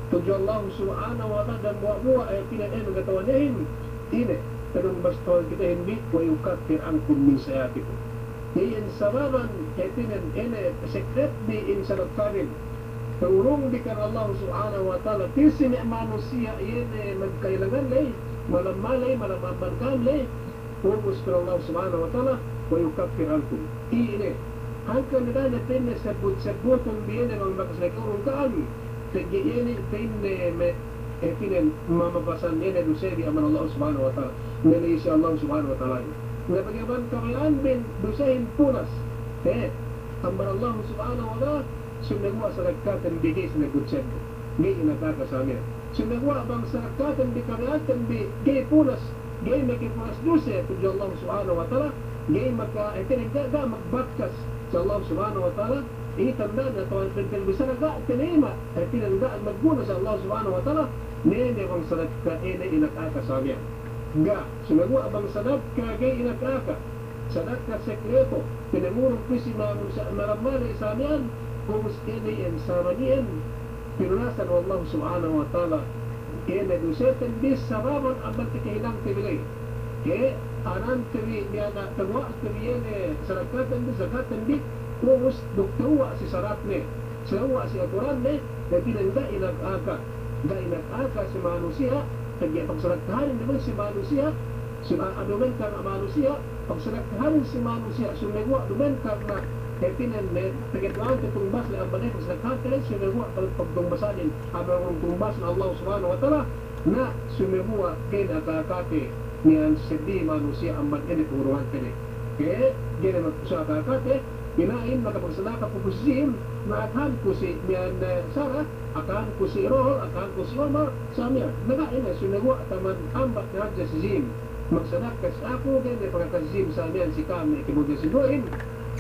[SPEAKER 2] tujuh Allah subhanahu wa ta'ala dan buah-buah tinan mengatawanin ini kadang bastol kita hindi wa yukaffir ankum min sayatikum iyan sababan tinan sekret di insadakarin turung di kan Allah subhanahu wa ta'ala tisini manusia ini magkailangan lay malam malay malam abarkam lay umus per Allah subhanahu wa ta'ala wa yukaffir ankum ini hangkan nila na pinne sebut-sebutong biyene mga makasalagurong kaan tagi ini pinne pinen mamapasan ini dusebi aman Allah subhanahu wa ta'ala nilisi Allah subhanahu wa ta'ala na pagyaban kamayaan bin dusahin punas aman Allah subhanahu wa ta'ala sunagwa sa nagkatan bigay sa nagutsebo ngayon nagkakasamir sunagwa bang sa nagkatan bigay bigay punas gay makipunas duse tujo Allah subhanahu wa ta'ala gay ga magbatkas sa Allah subhanahu wa ta'ala itanda na tawal bisa ga tinima tinanda magguna sa Allah subhanahu wa ta'ala nene bang sa nagkaina inakakasamir ga sunagwa bang sa nagka gay inakaka sa nagka sekreto pinamurong pisi maramali sa amyan umus ini yang sama niyan pinunasan Allah subhanahu wa ta'ala kaya dusetan bis sababan abang tikahilang tibilay anan tibi niyana tagwa tibi yan sarakatan di zakatan di umus duktuwa si sarat ni sawa si aturan ni na tinanda inag-aka si manusia kaya pagsaraktahanin naman si manusia adumen ka na manusia pagsaraktahanin si manusia sumegwa adumen ka na tinan pagkatuan tutumbas na ang banay pagsaraktahanin sumegwa pagtumbasanin abang tumbas na Allah subhanahu wa ta'ala na sumegwa kinakakati niyan sedi manusia ang banay turuan kini kaya gina magpusakakati Inain makapagsalaka po kusim na akhan ko si Mian Sarah, akhan ko si Rohol, akhan ko si Omar, samya. Nagain na sunagwa taman ambat na hadja si Zim. Magsanak kas ako, ganda pagkakazim sa miyan si kami, kibutin si Doin.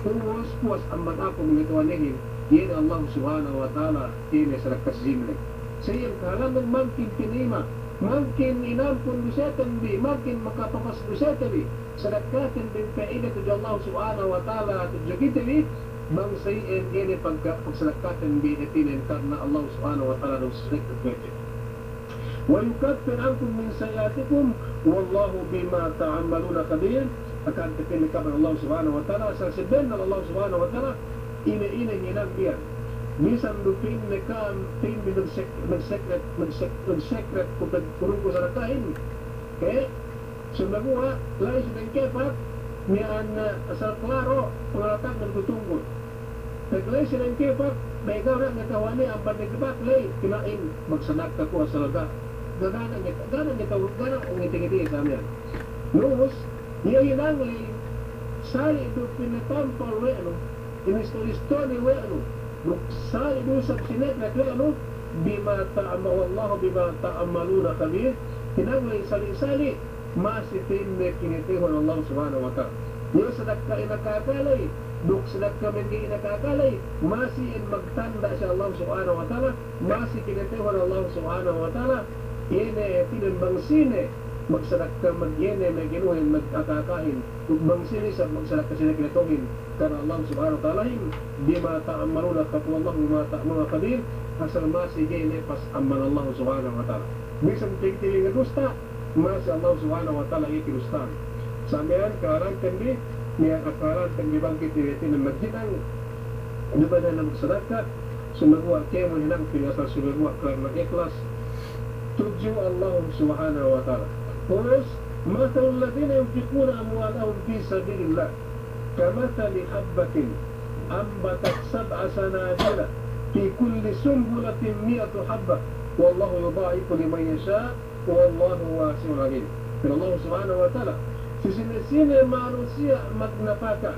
[SPEAKER 2] Puwas ambat ako mga tuwanihin, yun Allah subhanahu wa ta'ala, yun sa nakazim na. Sa iyang kahalaman mangkin pinima, mangkin inampun dusetan bi, mangkin makapakas dusetan bi, sadakatin bin kainat tuja Allah subhanahu wa ta'ala tuja kita bi, bang sayin ini pagsadakatin bi itinin karena Allah subhanahu wa ta'ala nung salik at wete. Wa yukaffir ankum min sayatikum wallahu bima ta'amaluna kabir. Akan tipin kapan Allah subhanahu wa ta'ala sa sibin na Allah subhanahu wa ta'ala ina nginang biyan. Minsan lupin na tin mag-secret kurung ko sa nakain. Okay? So naguha, lain sa kepat, niyan asal klaro, pangalatak ng tutungkol. Naglay sa kepat, may gawin na kawani ang bandigibat, lay, kinain, magsanak ka ko sa laga. Gana ang ngiti-ngiti sa amin. Nus, niya hinang lay, sali ito pinatampal, we ano, inisto ni we ano, sali ito sa sinekret, we ano, bima wallahu bima ta'amaluna kabir, hinang lay sali-sali, masipin na kinitihon Allah subhanahu wa ta'ala. Yung sadak ka inakakalay, duk sadak ka hindi inakakalay, masiin magtanda sa Allah subhanahu wa ta'ala, masi kinitihon Allah subhanahu wa ta'ala, yene tinambang sine, magsadak ka magyene, may ginuhin, mag-akakahin, bang sine sa magsadak ka sine kinituhin, karena Allah subhanahu wa ta'ala, bima ta'amaluna katwallahu bima ta'amuna kabir, asal masi gene pas aman Allah subhanahu wa ta'ala. Bisang tigtiling na gusta, Masya Allah subhanahu wa ta'ala ikinustan. Sampean karang kendi niya akalan kang gibangkit iti na maghinang diba na magsadaka sumagwa kaya mo hinang pinasal sumagwa karena ikhlas tuju Allah subhanahu wa ta'ala. Terus matal ladina yunfiquna amwalahum fi sabilillah kamathali habbatin ambatat sab'a sanabila fi kulli sumbulatin mi'atu habba wallahu yudha'ifu liman yasha wallahu wasi'un alim. Allah subhanahu wa ta'ala, sisine manusia magnafaka,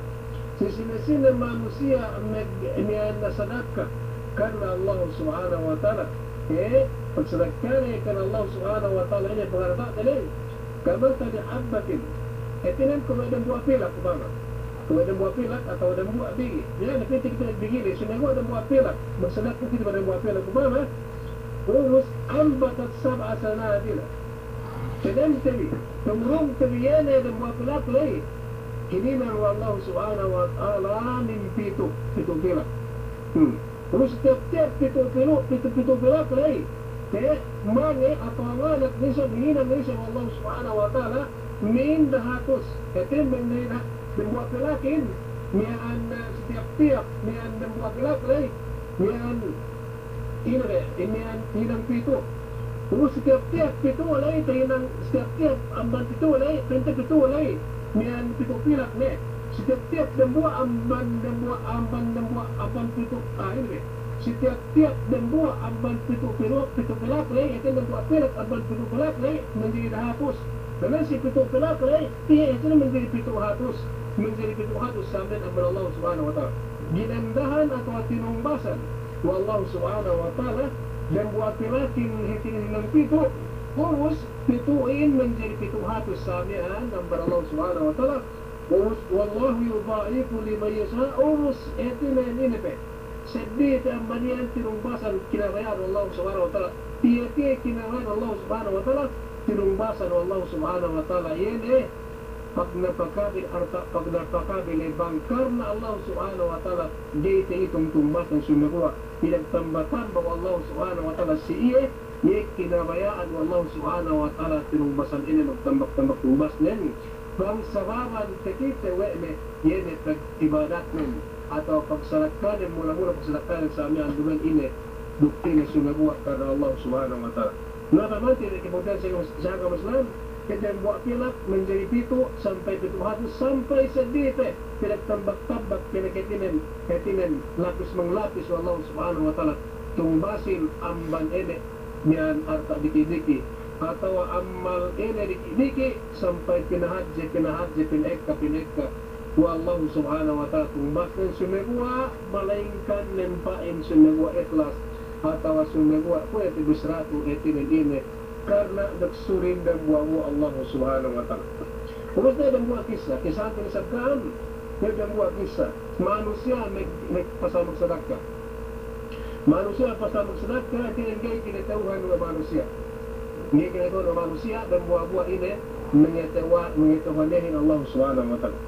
[SPEAKER 2] sisine manusia nasadaka karena Allah subhanahu wa ta'ala. Pagsadakkan karena Allah subhanahu wa ta'ala ini pengarata dalil kamata di habbatin etinan kung ada buah pilak kumama kung ada buah pilak atau ada buah bigi ya nanti kita begini sunagwa ada buah pilak magsadakkan kita pada buah pilak kumama urus ambatat sab'a sanadila تنمتلي تمرم تبيانا المواصلات لي كنينا والله سبحانه وتعالى من بيتو بيلا terus tiap-tiap pitu pilak lagi mane atau anak nisa menghina nisa Allah subhanahu wa ta'ala min dahatus etin menghina membuat pilakin nian setiap-tiap nian membuat pilak lagi nian hinang pitu. Terus setiap-tiap pitu walay tainang setiap-tiap amban pitu walay pinta pitu walay niyan pitu pilak ne setiap-tiap dembua amban pitu ini setiap-tiap dembua amban pitu pilak lay itu dembua pilak amban pitu pilak lay menjadi dahapus dan si pitu pilak lay dia itu menjadi pitu hatus sampai amban Allah subhanahu wa ta'ala ginandahan atau tinumbasan wallahu subhanahu wa ta'ala dan buat pilakin hitin pitu urus pituin menjadi pitu hatus samian nambar Allah subhanahu wa ta'ala urus wallahu yudha'ifu liman yasha urus etinan ini pe sedih tambanian tinumbasan kinabayan Allah subhanahu wa ta'ala tiya kinabayan Allah subhanahu wa ta'ala tinumbasan Allah subhanahu wa ta'ala ini pag napakabil bangkar na Allah subhanahu wa ta'ala dito itong tumbas ng sumagawa pinagtambatan bahwa Allah subhanahu wa ta'ala si iye niya kinabayaan wa Allah subhanahu wa ta'ala tinumbasan ini magtambak-tambak tumbas nin bang sababan kakita weme yene pag-ibadat nin atau pagsalakanin mula-mula pagsalakanin sa aming anduman ini bukti na sumagawa karena Allah subhanahu wa ta'ala nakamati na kipuntan sa agama Islam kita buat pilak menjadi pitu sampai pitu hatus sampai sedih pinagtambak-tambak pinaketinan lapis menglapis Allah subhanahu wa ta'ala tumbasin amban ene niyan arta diki-diki atau amal ene diki-diki sampai pinahadje pineka wa Allah subhanahu wa ta'ala tumbasin sumegwa malaingkan nempain sumegwa ikhlas atau sumegwa kuya tibusratu etinan ine karena nagsurin dan buamu Allah subhanahu wa ta'ala. Terus dia dan buat kisah ang tinisabkaan dia dan buat kisah manusia may pasamag sedekah manusia pasamag sedekah tinanggay kinatauhan ng manusia hindi kinatauhan ng manusia dan buah-buah ini mengetahuanihin Allah subhanahu wa ta'ala.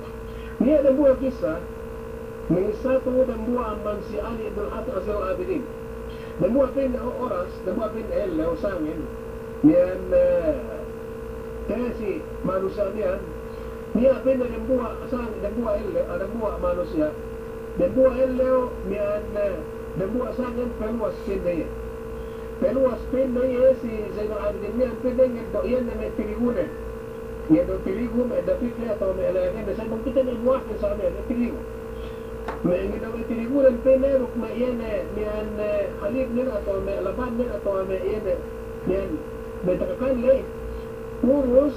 [SPEAKER 2] Dia dan buat kisah mengisatu dan buah amban si Ali ibn Azal Abidin dan buat pin oras dan buat pin o sangin niyan kaya si manusia niya pina dan buah manusia dan buah elle niyan dan buah sangin peluas pinaya si Zainal Abidin niyan pinaya doyan na may piligunan niya do piligu may dapit niya atau may alayan na sa bang kita may buah sa amin may piligu may hindi daw may piligunan pinaya may yan niyan halib nila atau may laban nila atau may yan niyan may takakan lay urus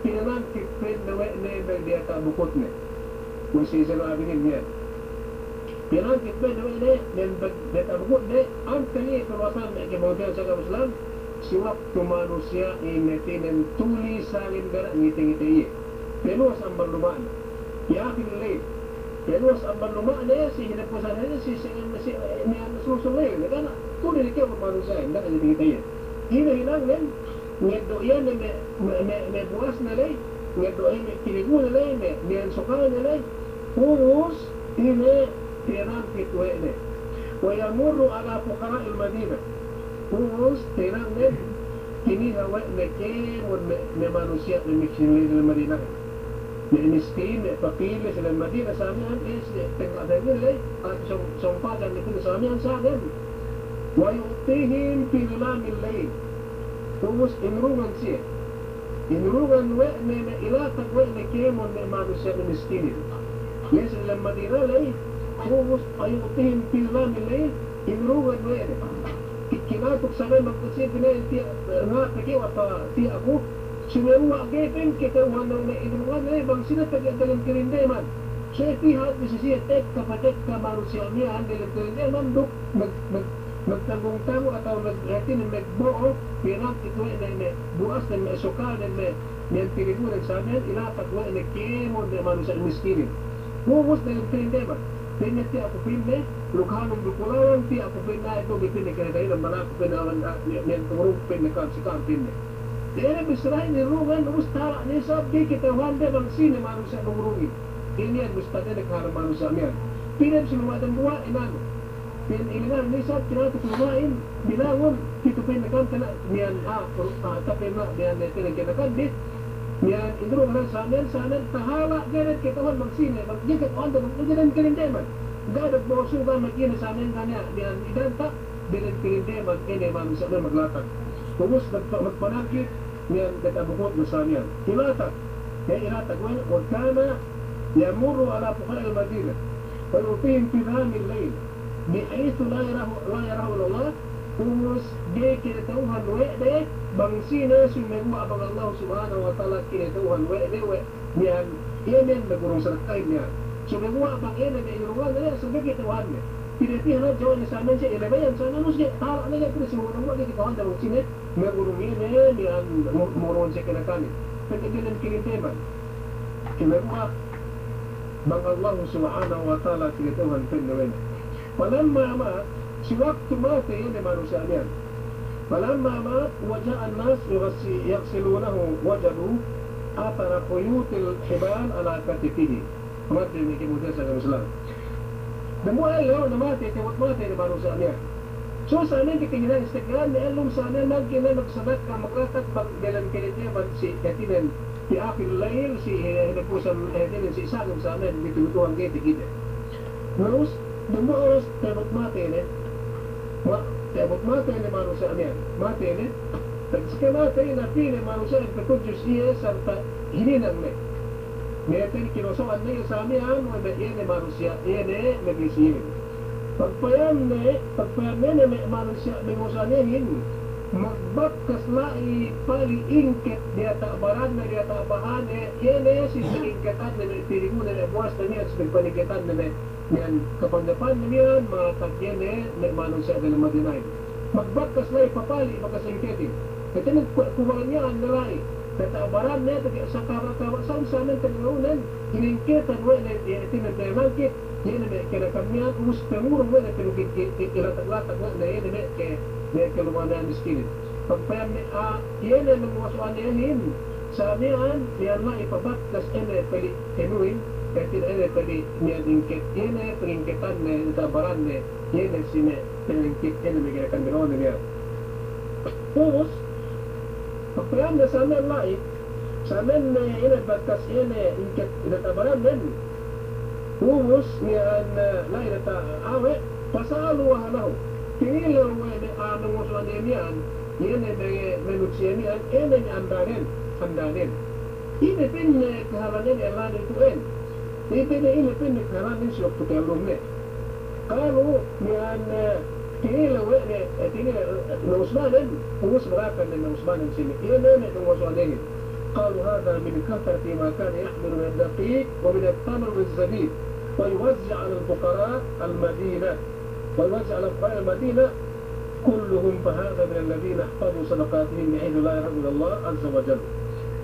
[SPEAKER 2] pinanangkit pin na dia tak bukot ni kung si Zainal Abidin niyan pinanangkit pin na dia tak bukot ni ang kani perwasan may kibawagyan sa agama Islam si waktu manusia ini tinan tulisanin gara ngiti-ngiti iya peluas ang berlumaan yakin lay peluas ang berlumaan niya si hinapusan niya si niyan susulay kan tuloy kaya manusia hindi ka ngiti-ngiti iya hinahinangin ngedo yan may buwas na lay ngedo ay may kinigo na lay may ansukan na lay urus ini tinampit wene wayamurru ala fuqara il-Madinah urus tinangin kini hawa na kemun may manusia na miksinli ng Madinah may miskin, may fakir sila Madina sa amin is tengah ada nilai at sumpadan nito sa amin sa akin wa yu'tihim fi dhulamil layl tumus inrungan siya inrungan wa na ilatag wa na kemon na manusia na miskin yes sila Madina lay tumus ayu'tihim fi dhulamil layl inrungan wa kinatok sa amin magkasip na nga pakiwa pa ti ako Sinuwa gaypin kita wano na inungan na bang sila tagadalang kirindeman. So itihat ni siya tekka manusia miyan dalang kirindeman duk nagtagong-tago atau nagretin na nagbuo pirang ito na buas na may suka na may pilibunan sa amin ilapagwa na kemon na manusia miskinin. Mumos dalang kirindeman. Kanya ti ako pinne, lukhanong lukulawan, ti ako pinne ito gipinne kaya tayo ng malako pinne niyan tumurong pinne kan pinne. Dere bisrahin ni Ruben, ustara ni sabdi kita wanda bang sini manusia nungurungi. Ini yang mustade nagharap manusia miyan. Pinag sinuwadan buwa inano. Pin ilinan ni sab kinatu kumain bilangon pito pinakan kana miyan tapi na miyan natin kinakan dit. Miyan indro na sa amin tahala ganit kita wan bang sini bang jikat wanda bang jalan kirindeman. Gadag mo suga magina sa amin kanya miyan idanta bilang kirindeman ini manusia na maglatag. Kumus magpanakit niyan katabukot masamiyan. Ilatag. Kaya ilatag wala. Wagkana yamurru ala pukai al-Madina. Payutihim pinamil layl. Bi'ayto la yarahu Allah. Kumus di kinatauhan we'de. Bangsina sumengwa abang Allah subhanahu wa ta'ala kinatauhan we'de. Niyan, iyan nagurong sarakay niyan. Sumengwa abang iyan na iruwan na niya. Sabi kitauhan niya. Pinatihan na jawa niya sa amin siya. Ilabayan sa nanus niya. Tara na niya. Pero simunang wala kitauhan na magsine. Merurungin niyan murun siya kinakani. Pagkagilan kininteman. Kinagwa bang Allah subhanahu wa ta'ala kinituhan pinawin. Palamma amat, si waktu mati yun ay manusia niyan. Palamma amat, waja'an nas yaksilunahu wajadu atara kuyutil hibal ala katipihi. Mati ni kimutin sa Islam. Namuhay yun na mati, tiwat mati ni manusia niyan. So sa amin kikinginan istiglan ni Elum sa amin magkina magsabat ka maglatat magdalan kinitiyaman si Katinan si Akil Layl si Hinapusan Katinan si Isagam sa amin ditutuhan kayo tikita. Ngayon, dumuos tebot mati ni manu sa amin mati ni tagsika mati na pili manu sa amin patudyos iya sarta hininang ni ngayon kinusuan na yung sa amin iyan ni manu siya iyan ni nagisirin. Pagpayan na may manusia mengusanihin magbakkas lai pali ingket dia tak baran na dia tak bahan yan si ingketan na may piligunan na buwas na niya sa nagpaningketan na yan kapandapan na niyan mga tagyan na manusia na madinay magbakkas lai papali makasingketin ito nagkuhaan niya ang nalai tatabaran na sa kawasan sa amin kalinaunan iningketan wa na itinagdayamangkit yan na kinakamihan umus pangurong na pinugit ilatag-latag na yan na kalumanan miskin. Pagpayam na yan na nangwasuan na yan sa amihan yan na ipabaktas yan na pali tenuin kahit yan na pali niyan ingkit yan na pangingkitan na natabaran na yan na pinangkit yan na may kinakamihan na yan. Tapos pagpayam na sa amin laik sa amin na yan na baktas yan na ingkit natabaran na Umus niyan lain na awe pasaluha lahu. Kinilaw na anong usuan niyan yan ay menutsya niyan yan ay andanin. Inipin na kahalanin elan ituin. Inipin na kahalanin siya tukalong niya. Kalau niyan kinilaw na usmanin umus merakan na usmanin sini. Yan na usuan niyan. قالوا هذا من كثرة ما كان يحمل من الدقيق ومن التمر والزبيب ويوزع على الفقراء المدينة كلهم فهذا من الذين احفظوا صدقاتهم بحيث لا يرحم الله عز وجل.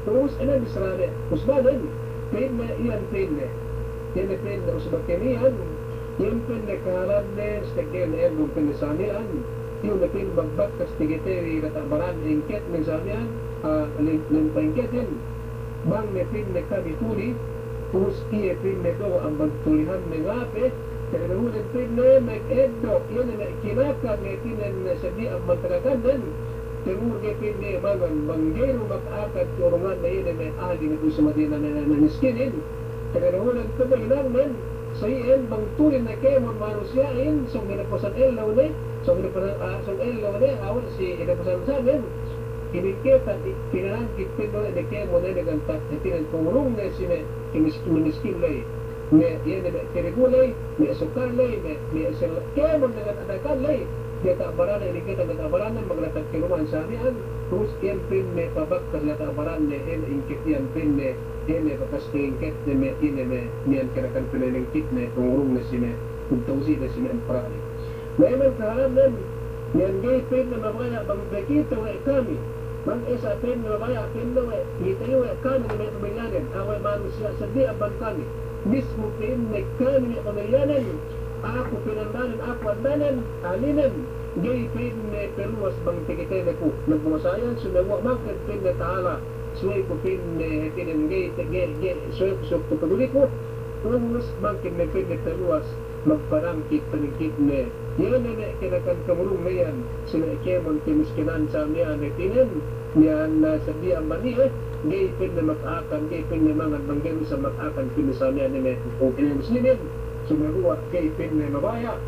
[SPEAKER 2] Terus ini misalnya usbanan pinna iyan pinna usbakinian yung pinna kahalan stegyan yung pinnisanian yung napin bagbaktas tigiteri natabaran ingket misalnya limpangketin bang nepin na kami tuli terus iya pin na do ang bagtulihan ng ape kailangan pin na nag-eddo yun na kinaka nepin na sabi ang matagagan Timur gipin ni mangan banggero makaakad turungan na yun may ahli na sa Madina na miskinin. Kanahulan ko ba hinangman sa iyan bang tulin na kayo manusyain so ginapasan elaw ni so ginapasan elaw ni awal si ginapasan sa amin. Kinikita pinangkit pino na kayo mo na naganta itinan tumulong na si miskin lay. May yan na tirigulay, may asukarlay, may asal kayo mo nagatakalay. Dia tak barang ini kita tak barang maglatat kiluman sa amin terus yan pin me pabagkas na tak barang ne en ingkit yan pin ne ene bakas ingkit ne me ine me niyan kanakan pinalingkit ne tungurong na sine tawsi na sine emprani naman kahanan niyan gay pin na mabaya bang bekita wa kami bang isa pin na mabaya pin na wa itayo wa kami na may pamilyanan away manusia sa di aban kami mismo pin na kami na pamilyanan ako pinandanan, ako andanan, alinan, gay pin na peluas bang tikitay na ko. Nagbumasayan, sunawa magkad pin na tahala, suway ko pin na tinan gay, suway ko paguli ko, ungus bangkin na pin na peluas, magparangkit, paningkit na, yan na kinakan kamurong na yan, sila ikemon kimiskinan sa niya na tinan, niyan na sa di ang mani gay pin na mag-akan, gay pin na mga banggero sa mag-akan, pin na sa niya na may muslimin, sumaruwa kay pin na mabaya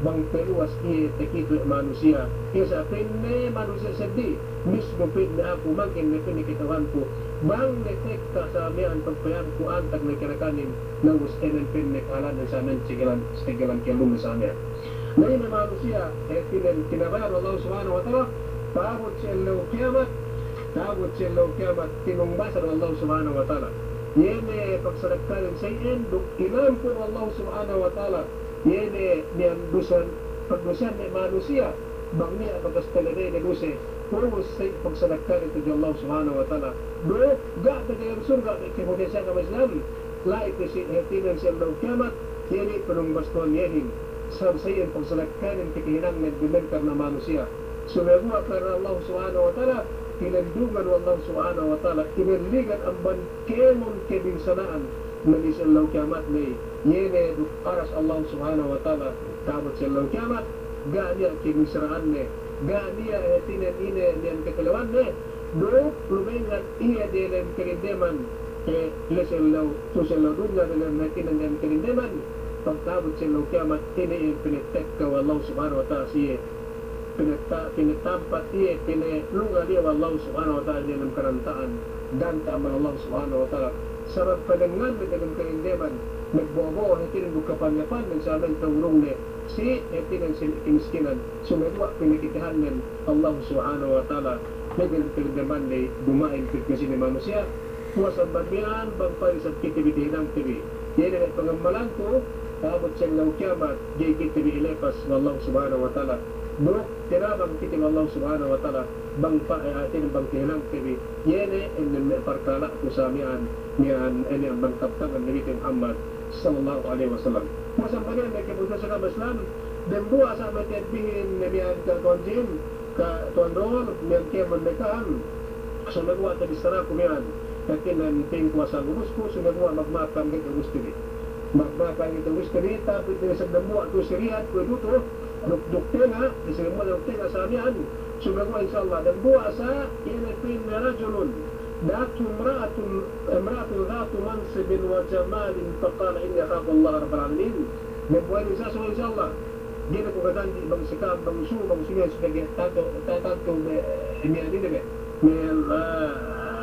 [SPEAKER 2] bang peluas iya tekito manusia kesa pin na manusia sedi mismo pin na ako mangkin na pinikitawan ko bang detekta sa miyan pagpayan ko antag na kinakanin ng usenen pin na kalan sa amin sigalan kilum sa amin na yun na manusia kinabayan Allah subhanahu wa ta'ala paabot siya law kiamat tinungbasan Allah subhanahu wa ta'ala yene pagsadakalan sa iyan ilan po Allah subhanahu wa ta'ala yene niyan dusan pagdusan ni manusia bang niya pagkastalanay na duse purus sa pagsadakalan ito Allah subhanahu wa ta'ala do ga ta kaya surga kaya sa Islam laik si hetinan sa daw kiamat yene panungbastuan yehin sa iyan pagsadakalan kikihinang nagbimentar na manusia sumagwa karena Allah subhanahu wa ta'ala kinandungan Allah subhanahu wa ta'ala kinaligan ang bangkemon kebinsanaan na isallaw kiamat ni yene aras Allah subhanahu wa ta'ala tabot siyallaw kiamat ga niya kibinsaraan ni ga niya tinan ine niyan kakalawan ni do lumengan iya diyan kirindeman lesallaw susallaw dunga niyan tinan niyan kirindeman pagtabot siyallaw kiamat ini pinitek ka Allah subhanahu wa ta'ala siya pinatampat dia, pinalunga dia Allah subhanahu wa ta'ala dalam karantaan dan ta'aman Allah subhanahu wa ta'ala sarap padangan na dalam karindeman nagbuwa-buwa hitinan bukapanyapan ng sa aming tawrong niya si hitinan kimiskinan sumadwa pinakitahan ng Allah subhanahu wa ta'ala dalam karindeman niya dumain kasi ni manusia puwasan banbiyan bangpay sa kitibitihinang tibi yan ang pangamalan ko abot siyang law kiamat jay kitibi ilepas ng Allah subhanahu wa ta'ala Bro, tinabang kitim Allah subhanahu wa ta'ala bang pa ay atin bang kilang tibi yene en perkala ko sa mian niyan ini ang bangkaptang ang Nabi Muhammad sallallahu alaihi wasallam masam pa rin may kibuta sa Islam dembuwa sa matibingin niyan ka konjim ka tuandol niyan kemon mekan sumagwa ta bisara ko mian katinan ting kuasa gurus ko sumagwa magmapang gid gusto ni magmapang ito gusto ni tapos sa dembuwa to siriyat ko dito doktrina, disebut doktrina samian, sumagwa insyaallah dan buat sa inapin na rajulun datu imra'atun dhatu mansibin wa jamalin faqala inni akhafu Allah rabbal alamin dan buat insyaallah dia ko kadan di bang sikap bang su bang sinya sebagai tato ini ani debe mel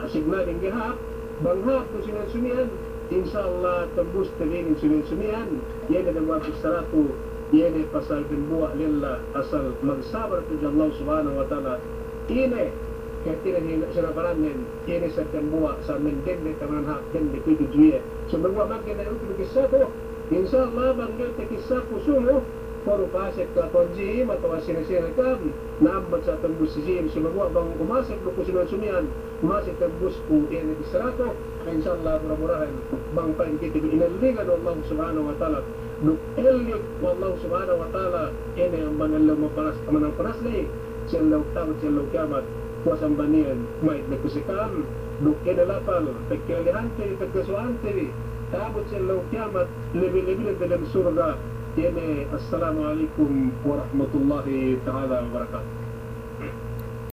[SPEAKER 2] signal ingihap bang hap to sumian insyaallah tembus tebing sumian ia dan buat salatu yene pasal pembuat lillah asal magsabar tu Allah subhanahu wa ta'ala ini kaya ni sinaparan ini sa pembuat sa mendende taman hak den de kutu juye so magwa magin na utu kisah to insyaallah bangga te kisah kusumo poro pasek ka tonji matawa sinisira kam naambat sa tembus sijim so magwa bang umasek lu kusuman sumian umasek tembus ku ini disrato insyaallah murah-murahan bang pain kita inaligan Allah subhanahu wa ta'ala duk elik wallahu subhanahu wa ta'ala ini ang banalaw maparas kamanang paras lay siyallaw tamat siyallaw kiamat kuasang banian may nagkusikam duk inalapal pagkialihante pagkasuante tabot siyallaw kiamat lebil-lebil dalam surga ini assalamualaikum warahmatullahi ta'ala wabarakatuh